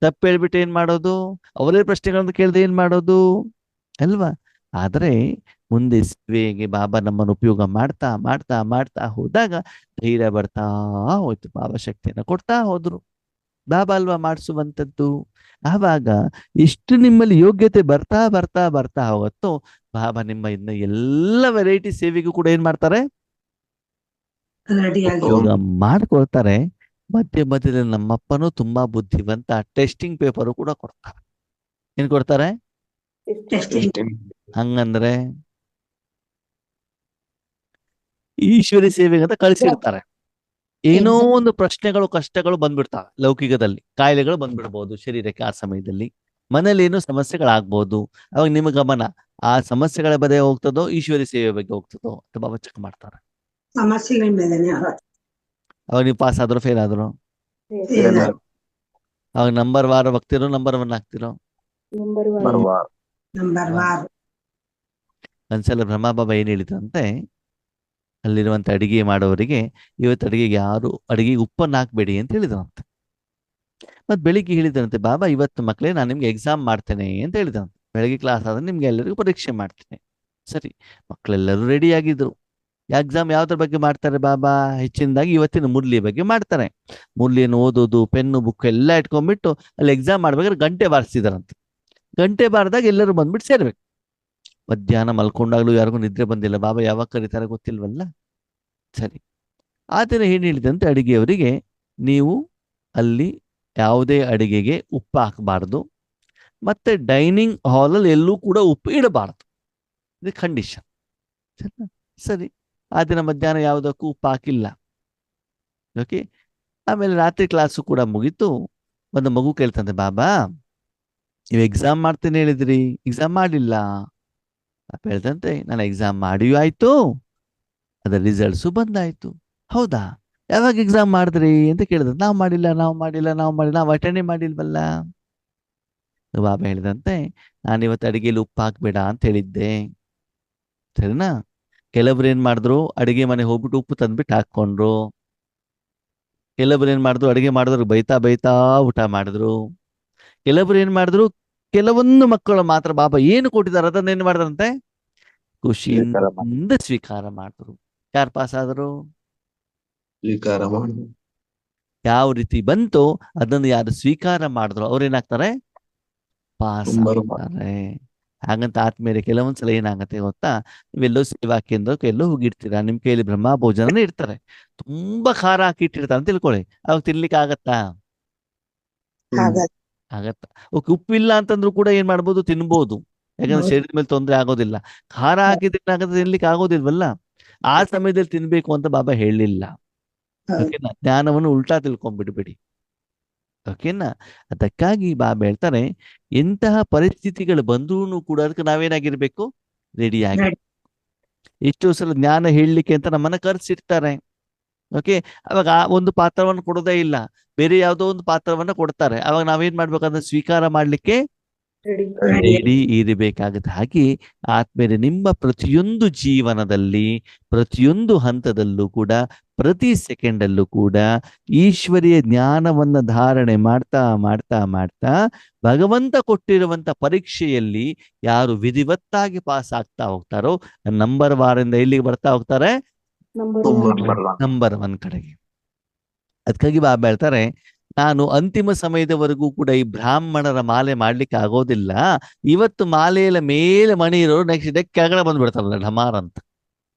ತಪ್ಪು ಹೇಳ್ಬಿಟ್ಟು ಏನ್ ಮಾಡೋದು, ಅವರೇ ಪ್ರಶ್ನೆಗಳನ್ನು ಕೇಳ್ದೆ ಏನ್ ಮಾಡೋದು ಅಲ್ವಾ. ಆದ್ರೆ ಮುಂದೆ ಸೇವೆಗೆ ಬಾಬಾ ನಮ್ಮನ್ನು ಉಪಯೋಗ ಮಾಡ್ತಾ ಮಾಡ್ತಾ ಮಾಡ್ತಾ ಹೋದಾಗ ಧೈರ್ಯ ಬರ್ತಾ ಹೋಯ್ತು. ಬಾಬಾ ಶಕ್ತಿಯನ್ನ ಕೊಡ್ತಾ ಹೋದ್ರು. ಬಾಬಾ ಅಲ್ವಾ ಮಾಡಿಸುವಂಥದ್ದು. ಆವಾಗ ಎಷ್ಟು ನಿಮ್ಮಲ್ಲಿ ಯೋಗ್ಯತೆ ಬರ್ತಾ ಬರ್ತಾ ಬರ್ತಾ ಹೋಗುತ್ತೋ ಬಾಬಾ ನಿಮ್ಮ ಇನ್ನ ಎಲ್ಲ ವೆರೈಟಿ ಸೇವೆಗೂ ಕೂಡ ಏನ್ ಮಾಡ್ತಾರೆ, ರೆಡಿಯಾಗಿ ಉಪಯೋಗ ಮಾಡ್ಕೊಳ್ತಾರೆ. ಮಧ್ಯ ಮಧ್ಯದಲ್ಲಿ ನಮ್ಮಪ್ಪನೂ ತುಂಬಾ ಬುದ್ಧಿವಂತ, ಟೆಸ್ಟಿಂಗ್ ಪೇಪರು ಕೂಡ ಕೊಡ್ತಾರೆ. ಏನ್ ಕೊಡ್ತಾರೆ ಹಂಗಂದ್ರೆ ಈಶ್ವರಿ ಸೇವೆಗಂತ ಕಳಿಸಿರ್ತಾರೆ. ಏನೋ ಒಂದು ಪ್ರಶ್ನೆಗಳು ಕಷ್ಟಗಳು ಬಂದ್ಬಿಡ್ತಾವೆ ಲೌಕಿಕದಲ್ಲಿ, ಕಾಯಿಲೆಗಳು ಬಂದ್ಬಿಡ್ಬೋದು ಶರೀರಕ್ಕೆ. ಆ ಸಮಯದಲ್ಲಿ ಮನೇಲಿ ಏನೋ ಸಮಸ್ಯೆಗಳಾಗ್ಬೋದು. ಅವಾಗ ನಿಮ್ಮ ಗಮನ ಆ ಸಮಸ್ಯೆಗಳ ಬಗ್ಗೆ ಹೋಗ್ತದೋ ಈಶ್ವರಿ ಸೇವೆ ಬಗ್ಗೆ ಹೋಗ್ತದೋ ಅಂತ ಬಾಬಾ ಚೆಕ್ ಮಾಡ್ತಾರೆ. ಸಮಸ್ಯೆಗಳ ಮೇಲೆನೆ ಅವಾಗ ನೀವು ಪಾಸ್ ಆದ್ರೂ ಫೇಲ್ ಆದ್ರು, ಅವಾಗ ನಂಬರ್ ವಾರ ಹೋಗ್ತಿರೋ ನಂಬರ್ 1 ಆಗ್ತಿರೋ. Number war. ಒಂದ್ಸಲ ಬ್ರಹ್ಮ ಬಾಬಾ ಏನ್ ಹೇಳಿದ್ರಂತೆ, ಅಲ್ಲಿರುವಂತ ಅಡಿಗೆ ಮಾಡೋವರಿಗೆ, ಇವತ್ತು ಅಡಿಗೆಗೆ ಯಾರು ಅಡಿಗೆಗೆ ಉಪ್ಪನ್ನು ಹಾಕ್ಬೇಡಿ ಅಂತ ಹೇಳಿದ್ರಂತೆ. ಮತ್ ಬೆಳಿಗ್ಗೆ ಹೇಳಿದ್ರಂತೆ, ಬಾಬಾ ಇವತ್ತು ಮಕ್ಕಳೇ ನಾನು ನಿಮ್ಗೆ ಎಕ್ಸಾಮ್ ಮಾಡ್ತೇನೆ ಅಂತ ಹೇಳಿದ್ರಂತೆ. ಬೆಳಗ್ಗೆ ಕ್ಲಾಸ್ ಆದ್ರೆ ನಿಮ್ಗೆ ಎಲ್ಲರಿಗೂ ಪರೀಕ್ಷೆ ಮಾಡ್ತೇನೆ. ಸರಿ, ಮಕ್ಕಳೆಲ್ಲರೂ ರೆಡಿ ಆಗಿದ್ರು. ಎಕ್ಸಾಮ್ ಯಾವ್ದ್ರ ಬಗ್ಗೆ ಮಾಡ್ತಾರೆ ಬಾಬಾ, ಹೆಚ್ಚಿನದಾಗಿ ಇವತ್ತಿನ ಮುರಳಿ ಬಗ್ಗೆ ಮಾಡ್ತಾರೆ. ಮುರಳಿಯನ್ನು ಓದೋದು, ಪೆನ್ನು ಬುಕ್ ಎಲ್ಲ ಇಟ್ಕೊಂಡ್ಬಿಟ್ಟು ಅಲ್ಲಿ ಎಕ್ಸಾಮ್ ಮಾಡ್ಬೇಕಾದ್ರೆ ಗಂಟೆ ಬಾರಿಸಿದಾರಂತೆ. ಗಂಟೆ ಬಾರಿದಾಗ ಎಲ್ಲರೂ ಬಂದ್ಬಿಟ್ಟು ಸೇರ್ಬೇಕು. ಮಧ್ಯಾಹ್ನ ಮಲ್ಕೊಂಡಾಗ್ಲೂ ಯಾರಿಗೂ ನಿದ್ರೆ ಬಂದಿಲ್ಲ. ಬಾಬಾ ಯಾವಾಗ ಕರೀತಾರೆ ಗೊತ್ತಿಲ್ವಲ್ಲ. ಸರಿ, ಆ ದಿನ ಏನ್ ಹೇಳಿದಂತೆ ಅಡಿಗೆಯವರಿಗೆ, ನೀವು ಅಲ್ಲಿ ಯಾವುದೇ ಅಡಿಗೆಗೆ ಉಪ್ಪು ಹಾಕಬಾರ್ದು, ಮತ್ತೆ ಡೈನಿಂಗ್ ಹಾಲಲ್ಲಿ ಎಲ್ಲೂ ಕೂಡ ಉಪ್ಪು ಇಡಬಾರ್ದು. ಇದು ಕಂಡೀಷನ್. ಸರಿ, ಆ ದಿನ ಮಧ್ಯಾಹ್ನ ಯಾವುದಕ್ಕೂ ಉಪ್ಪು ಹಾಕಿಲ್ಲ. ಓಕೆ. ಆಮೇಲೆ ರಾತ್ರಿ ಕ್ಲಾಸು ಕೂಡ ಮುಗೀತು. ಒಂದು ಮಗು ಕೇಳ್ತಂತೆ, ಬಾಬಾ ನೀವು ಎಕ್ಸಾಮ್ ಮಾಡ್ತೇನೆ ಹೇಳಿದ್ರಿ, ಎಕ್ಸಾಮ್ ಮಾಡಲಿಲ್ಲ. ಅಪ್ಪ ಹೇಳ್ದಂತೆ, ನಾನು ಎಕ್ಸಾಮ್ ಮಾಡಿಯೂ ಆಯ್ತು, ಅದರ ರಿಸಲ್ಟ್ಸು ಬಂದಾಯ್ತು. ಹೌದಾ, ಯಾವಾಗ ಎಕ್ಸಾಮ್ ಮಾಡಿದ್ರಿ ಅಂತ ಕೇಳಿದ್ರೆ, ನಾವು ಅಟೆಂಡೇ ಮಾಡಿಲ್ವಲ್ಲ. ಬಾಬಾ ಹೇಳಿದಂತೆ, ನಾನು ಇವತ್ತು ಅಡಿಗೆಯಲ್ಲಿ ಉಪ್ಪು ಹಾಕ್ಬೇಡ ಅಂತ ಹೇಳಿದ್ದೆ. ಸರಿನಾ. ಕೆಲವ್ರು ಏನ್ ಮಾಡಿದ್ರು, ಅಡಿಗೆ ಮನೆ ಹೋಗ್ಬಿಟ್ಟು ಉಪ್ಪು ತಂದ್ಬಿಟ್ಟು ಹಾಕೊಂಡ್ರು. ಕೆಲವ್ರು ಏನ್ ಮಾಡಿದ್ರು, ಅಡಿಗೆ ಮಾಡಿದ್ರು ಬೈತಾ ಬೈತಾ ಊಟ ಮಾಡಿದ್ರು. ಕೆಲವ್ರು ಏನ್ ಮಾಡಿದ್ರು, ಕೆಲವೊಂದು ಮಕ್ಕಳು ಮಾತ್ರ ಬಾಬಾ ಏನು ಕೊಟ್ಟಿದ್ದಾರೆ ಅದನ್ನ ಏನ್ ಮಾಡಿದ್ರಂತೆ, ಖುಷಿಯಿಂದ ಸ್ವೀಕಾರ ಮಾಡಿದ್ರು. ಯಾರು ಪಾಸ್ ಆದ್ರು, ಸ್ವೀಕಾರ ಮಾಡು. ಯಾವ ರೀತಿ ಬಂತು ಅದನ್ನು ಯಾರು ಸ್ವೀಕಾರ ಮಾಡಿದ್ರು ಅವ್ರೇನಾಗ್ತಾರೆ, ಪಾಸ್ ನಂಬರ್ ಒನ್. ಆಗ್ತಾರೆ. ಹಾಗಂತ ಆದ್ಮೇಲೆ ಕೆಲವೊಂದ್ಸಲ ಏನಾಗತ್ತೆ ಗೊತ್ತಾ, ನೀವೆಲ್ಲೋ ಸೇವಾ ಕೇಂದ್ರಕ್ಕೆ ಎಲ್ಲೋ ಹೋಗಿರ್ತೀರಾ, ನಿಮ್ ಕೈಯಲ್ಲಿ ಬ್ರಹ್ಮ ಭೋಜನನೇ ಇರ್ತಾರೆ, ತುಂಬಾ ಖಾರ ಹಾಕಿ ಇಟ್ಟಿರ್ತಾರೆ ಅಂತ ತಿಳ್ಕೊಳ್ಳಿ. ಅವಾಗ ತಿನ್ಲಿಕ್ಕೆ ಆಗತ್ತಾ, ಆಗತ್ತ. ಓಕೆ, ಉಪ್ಪಿಲ್ಲ ಅಂತಂದ್ರು ಕೂಡ ಏನ್ ಮಾಡ್ಬೋದು, ತಿನ್ಬೋದು. ಯಾಕಂದ್ರೆ ಶರೀರದ ಮೇಲೆ ತೊಂದರೆ ಆಗೋದಿಲ್ಲ. ಖಾರ ಹಾಕಿದ್ರೆ ಏನಾಗುತ್ತೆ, ತಿನ್ಲಿಕ್ಕೆ ಆಗೋದಿಲ್ವಲ್ಲ. ಆ ಸಮಯದಲ್ಲಿ ತಿನ್ಬೇಕು ಅಂತ ಬಾಬಾ ಹೇಳಲಿಲ್ಲ. ಓಕೆನಾ. ಜ್ಞಾನವನ್ನು ಉಲ್ಟಾ ತಿಳ್ಕೊಂಡ್ಬಿಡ್ಬೇಡಿ. ಓಕೆನಾ. ಅದಕ್ಕಾಗಿ ಬಾಬಾ ಹೇಳ್ತಾರೆ, ಎಂತಹ ಪರಿಸ್ಥಿತಿಗಳು ಬಂದ್ರೂ ಕೂಡ ಅದಕ್ಕೆ ನಾವೇನಾಗಿರ್ಬೇಕು, ರೆಡಿ ಆಗಿ. ಎಷ್ಟೋ ಸಲ ಜ್ಞಾನ ಹೇಳಲಿಕ್ಕೆ ಅಂತ ನಮ್ಮನ್ನ ಕರ್ಸಿರ್ತಾರೆ. ಓಕೆ, ಅವಾಗ ಆ ಒಂದು ಪಾತ್ರವನ್ನು ಕೊಡೋದೇ ಇಲ್ಲ, ಬೇರೆ ಯಾವುದೋ ಒಂದು ಪಾತ್ರವನ್ನ ಕೊಡ್ತಾರೆ. ಅವಾಗ ನಾವೇನ್ ಮಾಡ್ಬೇಕಂದ್ರೆ ಸ್ವೀಕಾರ ಮಾಡ್ಲಿಕ್ಕೆ ರೆಡಿ ಇರಬೇಕಾಗುತ್ತೆ. ಹಾಗೆ ಆದ್ಮೇಲೆ ನಿಮ್ಮ ಪ್ರತಿಯೊಂದು ಜೀವನದಲ್ಲಿ, ಪ್ರತಿಯೊಂದು ಹಂತದಲ್ಲೂ ಕೂಡ, ಪ್ರತಿ ಸೆಕೆಂಡಲ್ಲೂ ಕೂಡ ಈಶ್ವರಿಯ ಜ್ಞಾನವನ್ನ ಧಾರಣೆ ಮಾಡ್ತಾ ಮಾಡ್ತಾ ಮಾಡ್ತಾ ಭಗವಂತ ಕೊಟ್ಟಿರುವಂತ ಪರೀಕ್ಷೆಯಲ್ಲಿ ಯಾರು ವಿಧಿವತ್ತಾಗಿ ಪಾಸ್ ಆಗ್ತಾ ಹೋಗ್ತಾರೋ ನಂಬರ್ ವಾರಿಂದ ಎಲ್ಲಿಗೆ ಬರ್ತಾ ಹೋಗ್ತಾರೆ, ನಂಬರ್ 1 ಕಡೆಗೆ. ಅದಕ್ಕಾಗಿ ಬಾಬಾ ಹೇಳ್ತಾರೆ, ನಾನು ಅಂತಿಮ ಸಮಯದವರೆಗೂ ಕೂಡ ಈ ಬ್ರಾಹ್ಮಣರ ಮಾಲೆ ಮಾಡ್ಲಿಕ್ಕೆ ಆಗೋದಿಲ್ಲ. ಇವತ್ತು ಮಾಲೆಯ ಮೇಲೆ ಮಣಿ ಇರೋರು ನೆಕ್ಸ್ಟ್ ಡೇ ಕೆಳಗಡೆ ಬಂದ್ಬಿಡ್ತಾರಲ್ಲ ಢಮಾರ್ ಅಂತ.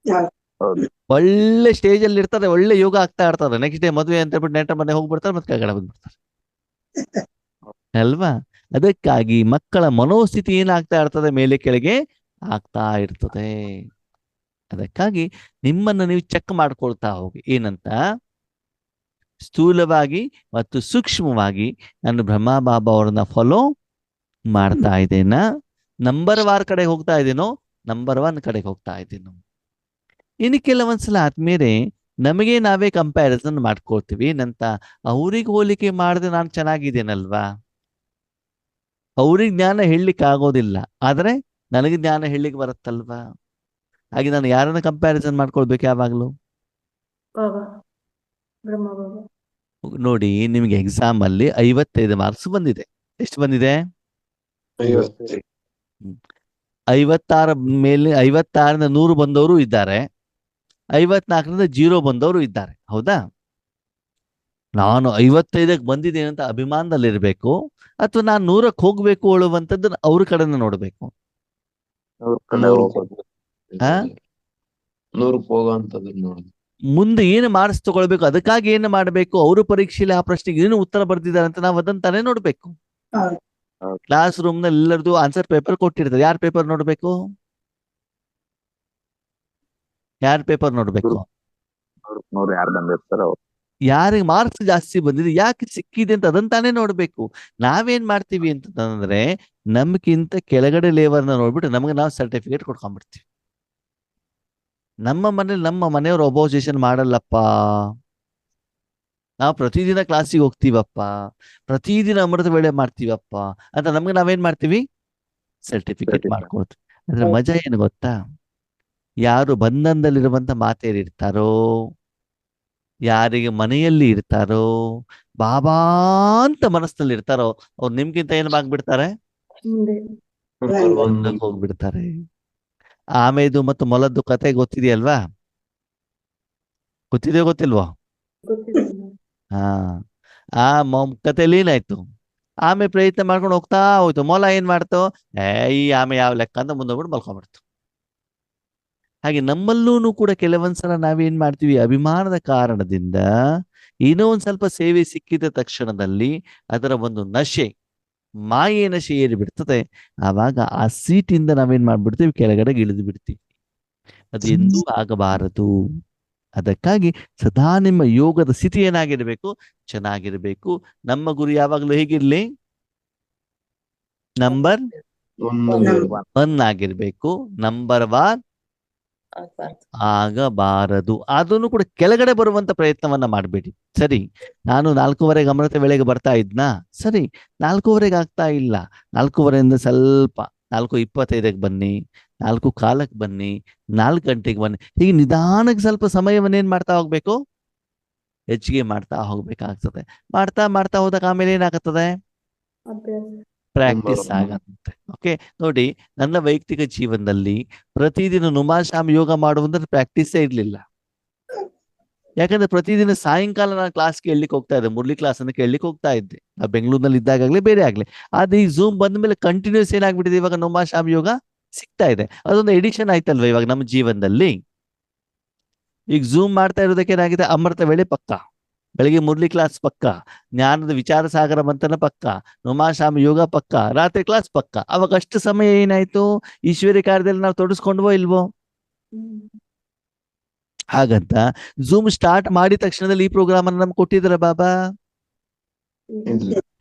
ಹೌದು. ಒಳ್ಳೆ ಸ್ಟೇಜ್ ಅಲ್ಲಿ ಇರ್ತಾರೆ, ಒಳ್ಳೆ ಯೋಗ ಆಗ್ತಾ ಇರ್ತದೆ. ನೆಕ್ಸ್ಟ್ ಡೇ ಮದುವೆ ಅಂತ ಹೇಳ್ಬಿಟ್ಟು ನೆಂಟರ ಮನೆ ಹೋಗ್ಬಿಡ್ತಾರೆ, ಮತ್ತೆ ಕೆಳಗಡೆ ಬಂದ್ಬಿಡ್ತಾರೆ ಅಲ್ವಾ? ಅದಕ್ಕಾಗಿ ಮಕ್ಕಳ ಮನೋಸ್ಥಿತಿ ಏನಾಗ್ತಾ ಇರ್ತದೆ, ಮೇಲೆ ಕೆಳಗೆ ಆಗ್ತಾ ಇರ್ತದೆ. ಅದಕ್ಕಾಗಿ ನಿಮ್ಮನ್ನು ನೀವು ಚೆಕ್ ಮಾಡ್ಕೊಳ್ತಾ ಹೋಗಿ. ಏನಂತ? ಸ್ಥೂಲವಾಗಿ ಮತ್ತು ಸೂಕ್ಷ್ಮವಾಗಿ ನಾನು ಬ್ರಹ್ಮ ಬಾಬಾ ಅವರನ್ನ ಫಾಲೋ ಮಾಡ್ತಾ ಇದ್ದೇನಾ? ನಂಬರ್ ವಾರ್ ಕಡೆ ಹೋಗ್ತಾ ಇದ್ದೇನೋ, ನಂಬರ್ ಒನ್ ಕಡೆಗೆ ಹೋಗ್ತಾ ಇದ್ದೇನೋ? ಇನ್ನು ಕೆಲವೊಂದ್ಸಲ ಆದ್ಮೇಲೆ ನಮಗೆ ನಾವೇ ಕಂಪ್ಯಾರಿಸನ್ ಮಾಡ್ಕೊಳ್ತೀವಿ. ಏನಂತ? ಅವ್ರಿಗೆ ಹೋಲಿಕೆ ಮಾಡಿದ್ರೆ ನಾನು ಚೆನ್ನಾಗಿದ್ದೇನಲ್ವಾ, ಅವ್ರಿಗೆ ಜ್ಞಾನ ಹೇಳಲಿಕ್ಕೆ ಆಗೋದಿಲ್ಲ, ಆದ್ರೆ ನನಗೆ ಜ್ಞಾನ ಹೇಳಲಿಕ್ಕೆ ಬರುತ್ತಲ್ವಾ? ಹಾಗೆ ನಾನು ಯಾರನ್ನ ಕಂಪ್ಯಾರಿಸನ್ ಮಾಡ್ಕೊಳ್ಬೇಕು ಯಾವಾಗ್ಲೂ? ಬಾಬಾ ಬ್ರಹ್ಮ ಬಾಬಾ. ನೋಡಿ, ನಿಮ್ಗೆ ಎಕ್ಸಾಮ್ ಅಲ್ಲಿ 55 ಮಾರ್ಕ್ಸ್ ಬಂದಿದೆ. ಎಷ್ಟು ಬಂದಿದೆ? 55. 56 ಮೇಲೆ 56ರಿಂದ 100 ಬಂದವರು ಇದ್ದಾರೆ, 54ರಿಂದ 0 ಬಂದವರು ಇದ್ದಾರೆ. ಹೌದಾ? ನಾನು 55ಕ್ಕೆ ಬಂದಿದ್ದೇನೆ ಅಂತ ಅಭಿಮಾನದಲ್ಲಿರ್ಬೇಕು, ಅಥವಾ ನಾನು 100ಕ್ಕೆ ಹೋಗ್ಬೇಕು ಹೇಳುವಂಥದ್ದು ಅವ್ರ ಕಡೆನ ನೋಡ್ಬೇಕು. ಅವ್ರ ಕಡೆ ನೂರು ಹೋಗೋದು. ಆ 100ಕ್ಕೆ ಹೋಗೋಂಥದ್ದನ್ನ ನೋಡುದು. ಮುಂದೆ ಏನು ಮಾರ್ಕ್ಸ್ ತಗೊಳ್ಬೇಕು, ಅದಕ್ಕಾಗಿ ಏನು ಮಾಡಬೇಕು, ಅವರು ಪರೀಕ್ಷೆಯಲ್ಲಿ ಆ ಪ್ರಶ್ನೆಗೆ ಏನು ಉತ್ತರ ಬರ್ದಿದ್ದಾರೆ ಅಂತ ನಾವು ಅದಂತಾನೆ ನೋಡ್ಬೇಕು. ಹೌದು. ಕ್ಲಾಸ್ ರೂಮ್ ನಲ್ಲಿ ಎಲ್ಲರದು ಆನ್ಸರ್ ಪೇಪರ್ ಕೊಟ್ಟಿರ್ತಾರೆ, ಯಾರ್ ಪೇಪರ್ ನೋಡ್ಬೇಕು? ಯಾರ್ ಪೇಪರ್ ನೋಡ್ಬೇಕು? ನೂರು ಯಾರು ಬಂದಿರ್ತಾರ ಅವ್ರು. ಯಾರಿಗೆ ಮಾರ್ಕ್ಸ್ ಜಾಸ್ತಿ ಬಂದಿದೆ, ಯಾಕೆ ಸಿಕ್ಕಿದೆ ಅಂತ ಅದಂತಾನೆ ನೋಡ್ಬೇಕು. ನಾವೇನ್ ಮಾಡ್ತೀವಿ ಅಂತಂದ್ರೆ, ನಮ್ಗಿಂತ ಕೆಳಗಡೆ ಲೇವರ್ನ ನೋಡ್ಬಿಟ್ಟು ನಮ್ಗೆ ನಾವು ಸರ್ಟಿಫಿಕೇಟ್ ಕೊಟ್ಕೊಂಡ್ಬಿಡ್ತೀವಿ. ನಮ್ಮ ಮನೇಲಿ ನಮ್ಮ ಮನೆಯವ್ರು ಅಪೋಸಿಷನ್ ಮಾಡಲ್ಲಪ್ಪ, ನಾವು ಪ್ರತಿದಿನ ಕ್ಲಾಸಿಗೆ ಹೋಗ್ತೀವಪ್ಪ, ಪ್ರತಿದಿನ ಅಮೃತ ವೇಳೆ ಮಾಡ್ತೀವಪ್ಪ ಅಂತ ನಮ್ಗೆ ನಾವೇನ್ ಮಾಡ್ತೀವಿ? Certificate Certificate. ಮಾಡ್ಕೊಳ್ತೀವಿ. ಅದ್ರ ಮಜಾ ಏನು ಗೊತ್ತಾ? ಯಾರು ಬಂಧನದಲ್ಲಿರುವಂತ ಮಾತೆಯರು ಇರ್ತಾರೋ, ಯಾರಿಗೆ ಮನೆಯಲ್ಲಿ ಇರ್ತಾರೋ, ಬಾಬಾ ಅಂತ ಮನಸ್ಸಿನಲ್ಲಿ ಇರ್ತಾರೋ, ಅವ್ರು ನಿಮ್ಗಿಂತ ಏನ್ ಆಗ್ಬಿಡ್ತಾರೆ? ಮುಂದೆ ಮುಂದಕ್ಕೆ ಹೋಗ್ಬಿಡ್ತಾರೆ. ಆಮೇದು ಮತ್ತು ಮೊಲದ್ದು ಕತೆ ಗೊತ್ತಿದೆಯಲ್ವಾ? ಗೊತ್ತಿದೆಯೋ ಗೊತ್ತಿಲ್ವೋ? ಗೊತ್ತಿದೆ. ಹಾ, ಆ ಕಥೆಯಲ್ಲಿ ಏನಾಯ್ತು? ಆಮೆ ಪ್ರಯತ್ನ ಮಾಡ್ಕೊಂಡು ಹೋಗ್ತಾ ಹೋಯ್ತು. ಮೊಲ ಏನ್ ಮಾಡ್ತು? ಈ ಆಮೆ ಯಾವ ಲೆಕ್ಕ ಅಂತ ಮುಂದೋಗ್ಬಿಟ್ಟು ಮಲ್ಕೊಂಡ್ಬಿಡ್ತು. ಹಾಗೆ ನಮ್ಮಲ್ಲೂ ಕೂಡ ಕೆಲವೊಂದ್ಸಲ ನಾವೇನ್ ಮಾಡ್ತೀವಿ, ಅಭಿಮಾನದ ಕಾರಣದಿಂದ ಏನೋ ಒಂದ್ ಸ್ವಲ್ಪ ಸೇವೆ ಸಿಕ್ಕಿದ ತಕ್ಷಣದಲ್ಲಿ ಅದರ ಒಂದು ನಶೆ, ಮಾಯೆ ನಶೆ ಏರಿ ಬಿಡ್ತದೆ. ಆವಾಗ ಆ ಸೀಟಿಂದ ನಾವೇನ್ ಮಾಡ್ಬಿಡ್ತೀವಿ, ಕೆಳಗಡೆ ಇಳಿದು ಬಿಡ್ತೀವಿ. ಅದು ಎಂದೂ ಆಗಬಾರದು. ಅದಕ್ಕಾಗಿ ಸದಾ ನಿಮ್ಮ ಯೋಗದ ಸ್ಥಿತಿ ಏನಾಗಿರ್ಬೇಕು? ಚೆನ್ನಾಗಿರ್ಬೇಕು. ನಮ್ಮ ಗುರಿ ಯಾವಾಗಲೂ ಹೇಗಿರ್ಲಿ? ನಂಬರ್ ಒನ್ ಆಗಿರ್ಬೇಕು. ನಂಬರ್ ವಾರ್ ಆಗಬಾರದು. ಅದನ್ನು ಕೂಡ ಕೆಳಗಡೆ ಬರುವಂತ ಪ್ರಯತ್ನವನ್ನ ಮಾಡಬೇಡಿ. ಸರಿ, ನಾನು 4:15 ಅಮೃತ ವೇಳೆಗೆ ಬರ್ತಾ ಇದ್ನಾ? ಸರಿ, 4:15 ಆಗ್ತಾ ಇಲ್ಲ, 4:15 ಸ್ವಲ್ಪ 4:25ಕ್ಕೆ ಬನ್ನಿ, 4:15ಕ್ಕೆ ಬನ್ನಿ, 4 ಗಂಟೆಗೆ ಬನ್ನಿ. ಹೀಗೆ ನಿಧಾನಕ್ಕೆ ಸ್ವಲ್ಪ ಸಮಯವನ್ನ ಏನ್ ಮಾಡ್ತಾ ಹೋಗ್ಬೇಕು? ಹೆಚ್ಚಿಗೆ ಮಾಡ್ತಾ ಹೋಗ್ಬೇಕಾಗ್ತದೆ. ಮಾಡ್ತಾ ಮಾಡ್ತಾ ಹೋದಾಗ ಆಮೇಲೆ ಏನಾಗುತ್ತದೆ? ಅಭ್ಯಾಸ. ಪ್ರಾಕ್ಟೀಸ್ ಆಗತ್ತೆ. ಓಕೆ, ನೋಡಿ, ನನ್ನ ವೈಯಕ್ತಿಕ ಜೀವನದಲ್ಲಿ ಪ್ರತಿದಿನ ನುಮಾಶಾಮ್ ಯೋಗ ಮಾಡುವಂದ್ರೆ ಪ್ರಾಕ್ಟೀಸೇ ಇರ್ಲಿಲ್ಲ. ಯಾಕಂದ್ರೆ ಪ್ರತಿದಿನ ಸಾಯಂಕಾಲ ನಾನು ಕ್ಲಾಸ್ ಕೇಳಲಿಕ್ಕೆ ಹೋಗ್ತಾ ಇದ್ದೆ, ಮುರಳಿ ಕ್ಲಾಸ್ ಅನ್ನು ಕೇಳಲಿಕ್ಕೆ ಹೋಗ್ತಾ ಇದ್ದೆ. ಆ ಬೆಂಗಳೂರಿನಲ್ಲಿ ಇದ್ದಾಗಲೇ ಬೇರೆ ಆಗ್ಲಿ. ಆದ್ರೆ ಈ ಝೂಮ್ ಬಂದ ಮೇಲೆ ಕಂಟಿನ್ಯೂಸ್ ಏನಾಗ್ಬಿಟ್ಟಿದೆ, ಇವಾಗ ನುಮಾಶಾಮ್ ಯೋಗ ಸಿಗ್ತಾ ಇದೆ. ಅದೊಂದು ಎಡಿಷನ್ ಆಯ್ತಲ್ವಾ ಇವಾಗ ನಮ್ಮ ಜೀವನದಲ್ಲಿ. ಈಗ ಝೂಮ್ ಮಾಡ್ತಾ ಇರೋದಕ್ಕೆ ಏನಾಗಿದೆ, ಅಮೃತ ವೇಳೆ ಪಕ್ಕ, ಬೆಳಿಗ್ಗೆ ಮುರಳಿ ಕ್ಲಾಸ್ ಪಕ್ಕ, ಜ್ಞಾನದ ವಿಚಾರ ಸಾಗರ ಮಂಥನ ಪಕ್ಕ, ನುಮಾಶಾಮ್ ಯೋಗ ಪಕ್ಕ, ರಾತ್ರಿ ಕ್ಲಾಸ್ ಪಕ್ಕ. ಅವಾಗ ಅಷ್ಟು ಸಮಯ ಏನಾಯ್ತು, ಈಶ್ವರಿ ಕಾರ್ಯದಲ್ಲಿ ನಾವು ತೊಡಸ್ಕೊಂಡ್ವೋ ಇಲ್ವೋ? ಹಾಗಂತ ಝೂಮ್ ಸ್ಟಾರ್ಟ್ ಮಾಡಿದ ತಕ್ಷಣದಲ್ಲಿ ಈ ಪ್ರೋಗ್ರಾಮ್ ಅನ್ನು ನಮ್ಗೆ ಕೊಟ್ಟಿದ್ರ ಬಾಬಾ?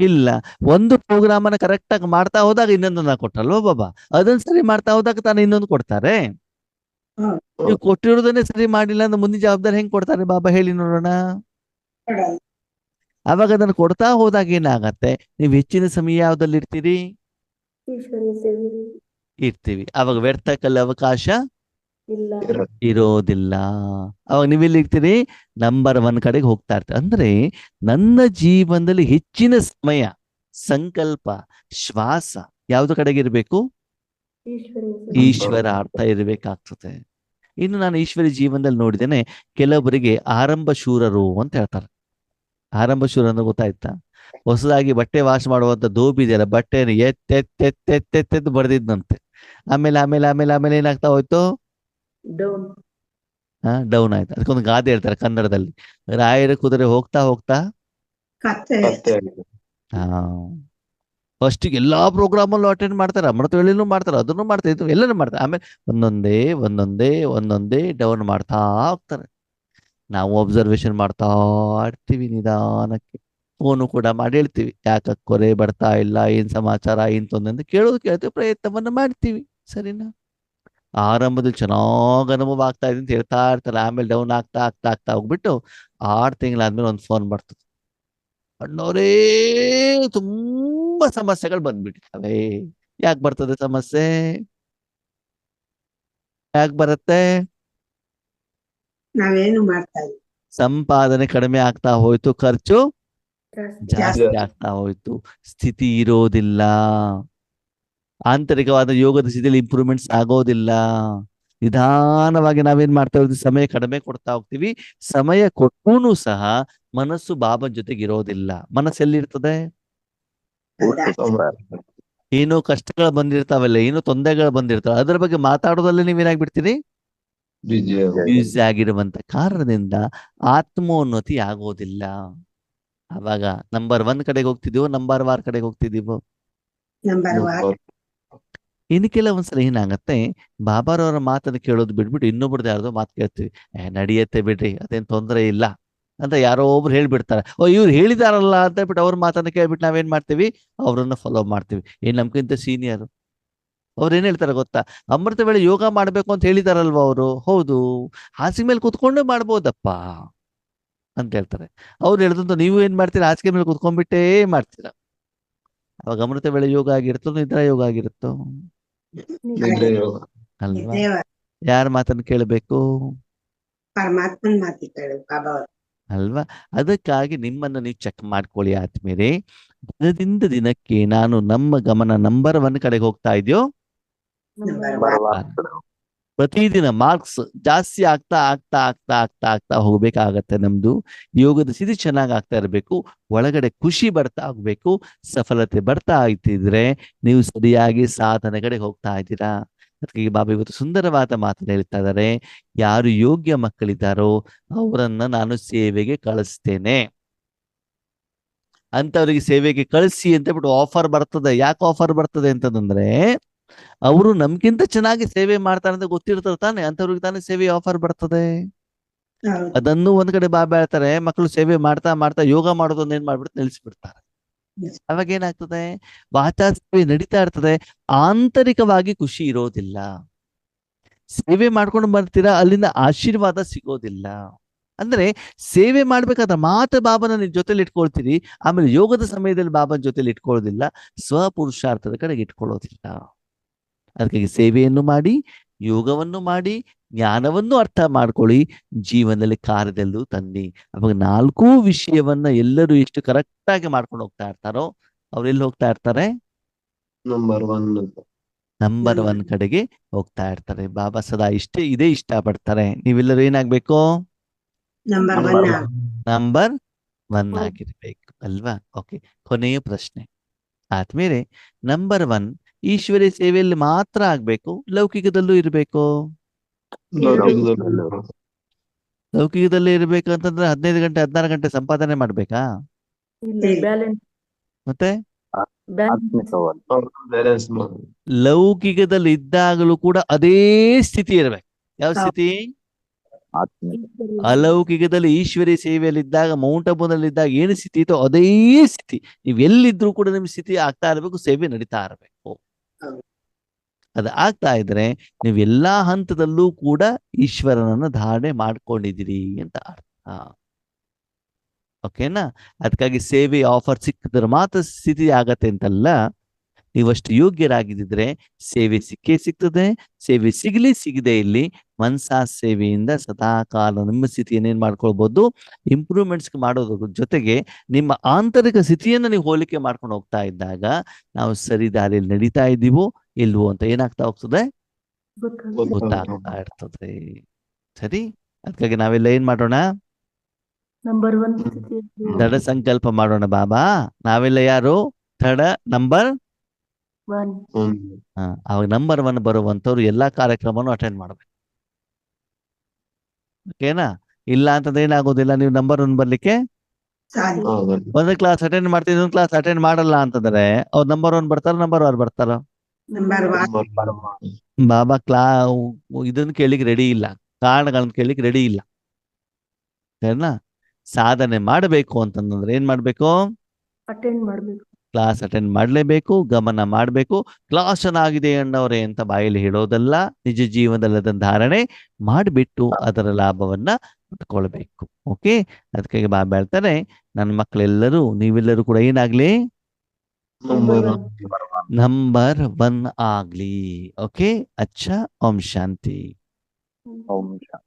ಇಲ್ಲ. ಒಂದು ಪ್ರೋಗ್ರಾಮ್ ಅನ್ನ ಕರೆಕ್ಟ್ ಆಗಿ ಮಾಡ್ತಾ ಹೋದಾಗ ಇನ್ನೊಂದನ್ನ ಕೊಟ್ಟಲ್ವ ಬಾಬಾ? ಅದನ್ನ ಸರಿ ಮಾಡ್ತಾ ಹೋದಾಗ ತಾನೇ ಇನ್ನೊಂದು ಕೊಡ್ತಾರೆ. ನೀವು ಕೊಟ್ಟಿರೋದನ್ನೇ ಸರಿ ಮಾಡಿಲ್ಲ ಅಂದ್ರೆ ಮುಂದಿನ ಜವಾಬ್ದಾರಿ ಹೆಂಗ್ ಕೊಡ್ತಾರೆ ಬಾಬಾ, ಹೇಳಿ ನೋಡೋಣ. ಅವಾಗ ಅದನ್ನು ಕೊಡ್ತಾ ಹೋದಾಗ ಏನಾಗತ್ತೆ, ನೀವು ಹೆಚ್ಚಿನ ಸಮಯ ಯಾವ್ದಲ್ಲಿ ಇರ್ತೀರಿ? ಈಶ್ವರೀಯ ಸೇವೆ ಇರ್ತೀವಿ. ಅವಾಗ ವ್ಯರ್ಥಕಲ್ಲಿ ಅವಕಾಶ ಇಲ್ಲ. ಇರೋದಿಲ್ಲ. ಅವಾಗ ನೀವೆಲ್ಲಿ ಇರ್ತೀರಿ? ನಂಬರ್ 1 ಕಡೆಗೆ ಹೋಗ್ತಾ ಇರ್ತೀರಿ. ಅಂದ್ರೆ ನನ್ನ ಜೀವನದಲ್ಲಿ ಹೆಚ್ಚಿನ ಸಮಯ, ಸಂಕಲ್ಪ, ಶ್ವಾಸ ಯಾವ್ದು ಕಡೆಗೆ ಇರ್ಬೇಕು? ಈಶ್ವರೀಯ ಸೇವೆ. ಈಶ್ವರ ಅರ್ಥ ಇರಬೇಕಾಗ್ತದೆ. ಇನ್ನು ನಾನು ಈಶ್ವರಿ ಜೀವನದಲ್ಲಿ ನೋಡಿದ್ದೇನೆ, ಕೆಲವರಿಗೆ ಆರಂಭ ಶೂರರು ಅಂತ ಹೇಳ್ತಾರೆ. ಆರಂಭ ಶೂರ ಅಂದ್ರೆ ಗೊತ್ತಾಯ್ತಾ? ಹೊಸದಾಗಿ ಬಟ್ಟೆ ವಾಶ್ ಮಾಡುವಂತ ದೋಬಿ ಇದೆಯಲ್ಲ, ಬಟ್ಟೆಯನ್ನು ಎತ್ತೆತ್ತೆತ್ತೆತ್ತೆತ್ತು ಬಡ್ದಿದ್ನಂತೆ. ಆಮೇಲೆ ಆಮೇಲೆ ಆಮೇಲೆ ಆಮೇಲೆ ಏನಾಗ್ತಾ ಹೋಯ್ತು? ಡೌನ್. ಡೌನ್ ಆಯ್ತು. ಅದಕ್ಕೊಂದು ಗಾದೆ ಹೇಳ್ತಾರೆ ಕನ್ನಡದಲ್ಲಿ, ರಾಯರ ಕುದುರೆ ಹೋಗ್ತಾ ಹೋಗ್ತಾ ಕತ್ತೆ ಕತ್ತೆ ಆಗಿದೆ. ಫಸ್ಟಿಗೆ ಎಲ್ಲಾ ಪ್ರೋಗ್ರಾಮಲ್ಲೂ ಅಟೆಂಡ್ ಮಾಡ್ತಾರೆ, ಅಮೃತವೇಳೆನೂ ಮಾಡ್ತಾರೆ, ಅದನ್ನು ಮಾಡ್ತಾರೆ, ಇದು ಎಲ್ಲನೂ ಮಾಡ್ತಾರೆ. ಆಮೇಲೆ ಒಂದೊಂದೇ ಡೌನ್ ಮಾಡ್ತಾ ಹೋಗ್ತಾರೆ. ನಾವು ಅಬ್ಸರ್ವೇಷನ್ ಮಾಡ್ತಾ ಇರ್ತೀವಿ ನಿಧಾನಕ್ಕೆ. ಫೋನು ಕೂಡ ಮಾಡಿ ಹೇಳ್ತೀವಿ, ಯಾಕೆ ಕೊರೆ ಬರ್ತಾ ಇಲ್ಲ, ಏನ್ ಸಮಾಚಾರ, ಏನ್ ತೊಂದ್ರೆ ಅಂತ ಕೇಳ್ತೀವಿ, ಪ್ರಯತ್ನವನ್ನ ಮಾಡ್ತೀವಿ. ಸರಿನಾ? ಆರಂಭದಲ್ಲಿ ಚೆನ್ನಾಗಿ ಅನುಭವ ಆಗ್ತಾ ಇದೆ ಅಂತ ಹೇಳ್ತಾ ಇರ್ತಾರೆ, ಆಮೇಲೆ ಡೌನ್ ಆಗ್ತಾ ಆಗ್ತಾ ಆಗ್ತಾ ಹೋಗ್ಬಿಟ್ಟು 6 ತಿಂಗಳಾದ್ಮೇಲೆ ಒಂದು ಫೋನ್ ಬರ್ತದೆ, ಅಣ್ಣವರೇ ತುಂಬಾ ಸಮಸ್ಯೆಗಳು ಬಂದ್ಬಿಟ್ಟಿರ್ತವೆ. ಯಾಕೆ ಬರ್ತದೆ ಸಮಸ್ಯೆ? ಯಾಕೆ ಬರುತ್ತೆ? ನಾವೇನು ಮಾಡ್ತಾ ಇದ್ವಿ. ಸಂಪಾದನೆ ಕಡಿಮೆ ಆಗ್ತಾ ಹೋಯ್ತು, ಖರ್ಚು ಜಾಸ್ತಿ ಜಾಸ್ತಿ ಆಗ್ತಾ ಹೋಯ್ತು, ಸ್ಥಿತಿ ಇರೋದಿಲ್ಲ, ಆಂತರಿಕವಾದ ಯೋಗದ ಸ್ಥಿತಿಯಲ್ಲಿ ಇಂಪ್ರೂವ್ಮೆಂಟ್ಸ್ ಆಗೋದಿಲ್ಲ. ನಿಧಾನವಾಗಿ ನಾವೇನ್ ಮಾಡ್ತಾ ಹೋಗ್ತೀವಿ, ಸಮಯ ಕಡಿಮೆ ಕೊಡ್ತಾ ಹೋಗ್ತೀವಿ. ಸಮಯ ಕೊಟ್ಟೂನು ಸಹ ಮನಸ್ಸು ಬಾಬಾ ಜೊತೆಗೆ ಇರೋದಿಲ್ಲ. ಮನಸ್ಸು ಎಲ್ಲಿರ್ತದೆ? ಪೂರ್ತಿ ಸಮಯ. ಏನೋ ಕಷ್ಟಗಳು ಬಂದಿರ್ತಾವಲ್ಲ, ಏನೋ ತೊಂದರೆಗಳು ಬಂದಿರ್ತಾವೆ, ಅದ್ರ ಬಗ್ಗೆ ಮಾತಾಡೋದಲ್ಲೇ ನೀವೇನಾಗ್ಬಿಡ್ತೀರಿ? ಬಿಜಿ ಬ್ಯುಸಿ ಆಗಿರುವಂತ ಕಾರಣದಿಂದ ಆತ್ಮೋನ್ನತಿ ಆಗೋದಿಲ್ಲ. ಅವಾಗ ನಂಬರ್ 1 ಕಡೆಗೆ ಹೋಗ್ತಿದೀವೋ, ನಂಬರ್ 2 ಕಡೆಗೆ ಹೋಗ್ತಿದೀವೋ? Number one. ಇನ್ನು ಕೆಲವೊಂದ್ಸಲ ಏನಾಗತ್ತೆ, ಬಾಬಾರವರ ಮಾತನ್ನು ಕೇಳೋದು ಬಿಟ್ಬಿಟ್ಟು ಇನ್ನೊಬ್ರದ್ದು ಯಾರ್ದೋ ಮಾತು ಕೇಳ್ತೀವಿ. ನಡೆಯತ್ತೆ ಬಿಡ್ರಿ, ಅದೇನ್ ತೊಂದರೆ ಇಲ್ಲ ಅಂತ ಯಾರೋ ಒಬ್ರು ಹೇಳ್ಬಿಡ್ತಾರೆ. ಇವ್ರು ಹೇಳಿದಾರಲ್ಲ ಅಂತ ಹೇಳ್ಬಿಟ್ಟು ಅವ್ರ ಮಾತನ್ನ ಕೇಳ್ಬಿಟ್ಟು ನಾವೇನ್ ಮಾಡ್ತೀವಿ, ಅವ್ರನ್ನ ಫಾಲೋ ಮಾಡ್ತೀವಿ. ನಮ್ಗಿಂತ ಸೀನಿಯರ್ ಅವ್ರು ಏನ್ ಹೇಳ್ತಾರೆ ಗೊತ್ತಾ, ಅಮೃತ ವೇಳೆ ಯೋಗ ಮಾಡ್ಬೇಕು ಅಂತ ಹೇಳಿದಾರಲ್ವಾ ಅವರು, ಹೌದು, ಹಾಸಿಗೆ ಮೇಲೆ ಕುತ್ಕೊಂಡೇ ಮಾಡ್ಬೋದಪ್ಪ ಅಂತ ಹೇಳ್ತಾರೆ. ಅವ್ರು ಹೇಳ್ದಂತ ನೀವು ಏನ್ ಮಾಡ್ತೀರಾ, ಹಾಸಿಗೆ ಮೇಲೆ ಕುತ್ಕೊಂಡ್ಬಿಟ್ಟೇ ಮಾಡ್ತೀರಾ. ಅವಾಗ ಅಮೃತ ವೇಳೆ ಯೋಗ ಆಗಿರುತ್ತೋ, ನಿದ್ರಾ ಯೋಗ ಆಗಿರುತ್ತೋ? ನಿದ್ರೆ ಯೋಗ. ಅಲ್ವಾ? ದೇವ ಯಾರ ಮಾತನ್ನು ಕೇಳಬೇಕು? ಪರಮಾತ್ಮನ್ ಮಾತಿದ್ದಾಳೆ ಬಾಬಾ ಅವರು. ಅಲ್ವಾ? ಅದಕ್ಕಾಗಿ ನಿಮ್ಮನ್ನು ನೀವು ಚೆಕ್ ಮಾಡ್ಕೊಳ್ಳಿ ಆದ್ಮೇಲೆ, ದಿನದಿಂದ ದಿನಕ್ಕೆ ನಾನು ನಮ್ಮ ಗಮನ ನಂಬರ್ 1 ಕಡೆಗೆ ಹೋಗ್ತಾ ಇದೆಯೋ, ನಂಬರ್ ಪ್ರತಿದಿನ ಮಾರ್ಕ್ಸ್ ಜಾಸ್ತಿ ಆಗ್ತಾ ಆಗ್ತಾ ಆಗ್ತಾ ಆಗ್ತಾ ಆಗ್ತಾ ಹೋಗ್ಬೇಕಾಗತ್ತೆ. ನಮ್ದು ಯೋಗದ ಸ್ಥಿತಿ ಚೆನ್ನಾಗಿ ಆಗ್ತಾ ಇರಬೇಕು, ಒಳಗಡೆ ಖುಷಿ ಬರ್ತಾ ಹೋಗ್ಬೇಕು, ಸಫಲತೆ ಬರ್ತಾ ಇದ್ದಿದ್ರೆ ನೀವು ಸರಿಯಾಗಿ ಸಾಧನೆ ಕಡೆ ಹೋಗ್ತಾ ಇದ್ದೀರಾ. ಅದಕ್ಕೆ ಬಾಬಾ ಇವತ್ತು ಸುಂದರವಾದ ಮಾತನ್ನು ಹೇಳ್ತಾ ಇದ್ದಾರೆ, ಯಾರು ಯೋಗ್ಯ ಮಕ್ಕಳಿದ್ದಾರೋ ಅವರನ್ನ ನಾನು ಸೇವೆಗೆ ಕಳಿಸ್ತೇನೆ. ಅಂತವರಿಗೆ ಸೇವೆಗೆ ಕಳಿಸಿ ಅಂತ ಬಿಟ್ಟು ಆಫರ್ ಬರ್ತದೆ. ಯಾಕೆ ಆಫರ್ ಬರ್ತದೆ ಅಂತಂದ್ರೆ, ಅವರು ನಮ್ಗಿಂತ ಚೆನ್ನಾಗಿ ಸೇವೆ ಮಾಡ್ತಾರೆ ಅಂತ ಗೊತ್ತಿರ್ತದೆ ತಾನೆ, ಅಂತವ್ರಿಗೆ ತಾನೇ ಸೇವೆ ಆಫರ್ ಬರ್ತದೆ. ಹೌದು. ಅದನ್ನು ಒಂದ್ ಕಡೆ ಬಾಬಾ ಹೇಳ್ತಾರೆ, ಮಕ್ಕಳು ಸೇವೆ ಮಾಡ್ತಾ ಮಾಡ್ತಾ ಯೋಗ ಮಾಡೋದನ್ನ ಏನ್ ಮಾಡ್ಬಿಟ್ಟು ನಿಲ್ಲಿಸ್ಬಿಡ್ತಾರೆ. ಅವಾಗ ಏನಾಗ್ತದೆ, ವಾಚಾ ಸೇವೆ ನಡೀತಾ ಇರ್ತದೆ, ಆಂತರಿಕವಾಗಿ ಖುಷಿ ಇರೋದಿಲ್ಲ. ಸೇವೆ ಮಾಡ್ಕೊಂಡು ಬರ್ತೀರಾ, ಅಲ್ಲಿಂದ ಆಶೀರ್ವಾದ ಸಿಗೋದಿಲ್ಲ. ಅಂದ್ರೆ ಸೇವೆ ಮಾಡ್ಬೇಕಾದ್ರೆ ಮಾತ್ರ ಬಾಬನ ನಿಮ್ ಜೊತೆಲಿ ಇಟ್ಕೊಳ್ತೀರಿ, ಆಮೇಲೆ ಯೋಗದ ಸಮಯದಲ್ಲಿ ಬಾಬನ ಜೊತೆಲಿ ಇಟ್ಕೊಳ್ಳೋದಿಲ್ಲ, ಸ್ವಪುರುಷಾರ್ಥದ ಕಡೆಗೆ ಇಟ್ಕೊಳ್ಳೋದಿಲ್ಲ. ಅದಕ್ಕಾಗಿ ಸೇವೆಯನ್ನು ಮಾಡಿ, ಯೋಗವನ್ನು ಮಾಡಿ, ಜ್ಞಾನವನ್ನು ಅರ್ಥ ಮಾಡ್ಕೊಳ್ಳಿ, ಜೀವನದಲ್ಲಿ ಕಾರ್ಯದಲ್ಲೂ ತನ್ನಿ. ಅವಾಗ 4 ವಿಷಯವನ್ನ ಎಲ್ಲರೂ ಎಷ್ಟು ಕರೆಕ್ಟ್ ಆಗಿ ಮಾಡ್ಕೊಂಡು ಹೋಗ್ತಾ ಇರ್ತಾರೋ ಅವ್ರು ಎಲ್ಲಿ ಹೋಗ್ತಾ ಇರ್ತಾರೆ? ನಂಬರ್ 1. ನಂಬರ್ 1 ಕಡೆಗೆ ಹೋಗ್ತಾ ಇರ್ತಾರೆ. ಬಾಬಾ ಸದಾ ಇದೇ ಇಷ್ಟಪಡ್ತಾರೆ, ನೀವೆಲ್ಲರೂ ಏನಾಗ್ಬೇಕು? Number number one. One. Number 1 ಆಗಿರ್ಬೇಕು ಅಲ್ವಾ? ಓಕೆ, ಕೊನೆಯ ಪ್ರಶ್ನೆ ಆದ್ಮೇಲೆ, ನಂಬರ್ 1 ಈಶ್ವರಿ ಸೇವೆಯಲ್ಲಿ ಮಾತ್ರ ಆಗ್ಬೇಕು, ಲೌಕಿಕದಲ್ಲೂ ಇರ್ಬೇಕು? ಲೌಕಿಕದಲ್ಲೇ ಇರ್ಬೇಕು ಅಂತಂದ್ರೆ 15 ಗಂಟೆ 16 ಗಂಟೆ ಸಂಪಾದನೆ ಮಾಡ್ಬೇಕಾ? ಇಲ್ಲ, ಬ್ಯಾಲೆನ್ಸ್ ಮತ್ತೆ ಆತ್ಮಿಕವಾಗಿ ಬ್ಯಾಲೆನ್ಸ್ ಮಾಡಿ. ಲೌಕಿಕದಲ್ಲಿ ಇದ್ದಾಗಲೂ ಕೂಡ ಅದೇ ಸ್ಥಿತಿ ಇರ್ಬೇಕು. ಯಾವ ಸ್ಥಿತಿ? ಆತ್ಮಿಕ ಅಲೌಕಿಕದಲ್ಲಿ ಈಶ್ವರಿ ಸೇವೆಯಲ್ಲಿ ಇದ್ದಾಗ, ಮೌಂಟ್ ಅಬುನಲ್ಲಿ ಇದ್ದಾಗ ಏನು ಸ್ಥಿತಿ ಇತ್ತೋ ಅದೇ ಸ್ಥಿತಿ ನೀವು ಎಲ್ಲಿದ್ರು ಕೂಡ ನಿಮ್ ಸ್ಥಿತಿ ಆಗ್ತಾ ಇರಬೇಕು, ಸೇವೆ ನಡೀತಾ ಇರಬೇಕು. ಅದು ಆಗ್ತಾ ಇದ್ರೆ ನೀವು ಎಲ್ಲಾ ಹಂತದಲ್ಲೂ ಕೂಡ ಈಶ್ವರನನ್ನ ಧಾರಣೆ ಮಾಡ್ಕೊಂಡಿದ್ದೀರಿ ಅಂತ ಅರ್ಥ. ಓಕೆನಾ? ಅದಕ್ಕಾಗಿ ಸೇವೆ ಆಫರ್ ಸಿಕ್ಕಿದ್ರೆ ಮಾತ್ರ ಸ್ಥಿತಿ ಆಗತ್ತೆ ಅಂತಲ್ಲ, ನೀವಷ್ಟು ಯೋಗ್ಯರಾಗಿದ್ದಿದ್ರೆ ಸೇವೆ ಸಿಕ್ಕೇ ಸಿಗ್ತದೆ. ಸೇವೆ ಸಿಗದೆ ಇಲ್ಲಿ ಮನಸಾ ಸೇವೆಯಿಂದ ಸದಾ ಕಾಲ ನಿಮ್ಮ ಸ್ಥಿತಿಯನ್ನು ಏನ್ ಮಾಡ್ಕೊಳ್ಬಹುದು, ಇಂಪ್ರೂವ್ಮೆಂಟ್ಸ್ ಮಾಡೋದ್ರ ಜೊತೆಗೆ ನಿಮ್ಮ ಆಂತರಿಕ ಸ್ಥಿತಿಯನ್ನು ನೀವು ಹೋಲಿಕೆ ಮಾಡ್ಕೊಂಡು ಹೋಗ್ತಾ ಇದ್ದಾಗ ನಾವು ಸರಿ ದಾರಿಯಲ್ಲಿ ನಡೀತಾ ಇದ್ದೀವೋ ಇಲ್ವೋ ಅಂತ ಏನಾಗ್ತಾ ಹೋಗ್ತದೆ, ಗೊತ್ತಾಗ್ತಾ ಇರ್ತದೆ. ಸರಿ, ಅದಕ್ಕಾಗಿ ನಾವೆಲ್ಲ ಏನ್ ಮಾಡೋಣ, ನಂಬರ್ 1 ಸ್ಥಿತಿಯಲ್ಲಿ ದೃಢ ಸಂಕಲ್ಪ ಮಾಡೋಣ. ಬಾಬಾ ನಾವೆಲ್ಲ ಯಾರು? ದೃಢ ನಂಬರ್ 1. ಅವಾಗ ನಂಬರ್ 1 ಬರುವಂತವ್ರು ಎಲ್ಲಾ ಕಾರ್ಯಕ್ರಮವನ್ನು ಅಟೆಂಡ್ ಮಾಡ್ಬೇಕು. ಓಕೆನಾ? ಇಲ್ಲ ಅಂತಂದ್ರೆ ಏನಾಗೋದಿಲ್ಲ, ನೀವು ನಂಬರ್ 1 ಬರ್ಲಿಕ್ಕೆ ಸಾಧ್ಯ ಆಗಲ್ಲ. ಒಂದು ಕ್ಲಾಸ್ ಅಟೆಂಡ್ ಮಾಡ್ತೀನಿ, ಇನ್ನೊಂದು ಕ್ಲಾಸ್ ಅಟೆಂಡ್ ಮಾಡಲ್ಲ ಅಂತಂದ್ರೆ ಅವ್ರು ನಂಬರ್ 1 ಬರ್ತಾರ, ನಂಬರ್ 2 ಬರ್ತಾರ? Number 1 number one. ಬಾಬಾ ಇದನ್ನ ಕೇಳಿಕ್ ರೆಡಿ ಇಲ್ಲ, ಕಾರಣಗಳನ್ನ ಕೇಳಿಕ್ ರೆಡಿ ಇಲ್ಲ. ಸರಿನಾ? ಸಾಧನೆ ಮಾಡಬೇಕು ಅಂತಂದ್ರೆ ಏನ್ ಮಾಡ್ಬೇಕು? ಅಟೆಂಡ್ ಮಾಡ್ಬೇಕು. ಕ್ಲಾಸ್ ಅಟೆಂಡ್ ಮಾಡಲೇಬೇಕು, ಗಮನ ಮಾಡಬೇಕು. ಕ್ಲಾಸ್ ಚೆನ್ನಾಗಿದೆ ಅಣ್ಣವ್ರೆ ಅಂತ ಬಾಯಲ್ಲಿ ಹೇಳೋದಲ್ಲ, ನಿಜ ಜೀವನದಲ್ಲಿ ಅದನ್ನ ಧಾರಣೆ ಮಾಡಿಬಿಟ್ಟು ಅದರ ಲಾಭವನ್ನ ಪಡ್ಕೊಳ್ಬೇಕು. ಓಕೆ, ಅದಕ್ಕಾಗಿ ಬಾಬಾ ಹೇಳ್ತಾರೆ, ನನ್ನ ಮಕ್ಕಳೆಲ್ಲರೂ, ನೀವೆಲ್ಲರೂ ಕೂಡ ಏನಾಗ್ಲಿ? Number one. ನಂಬರ್ 1 ಆಗ್ಲಿ. ಓಕೆ, ಅಚ್ಚಾ. ಓಂ ಶಾಂತಿ. ಓಂ ಶಾಂತಿ.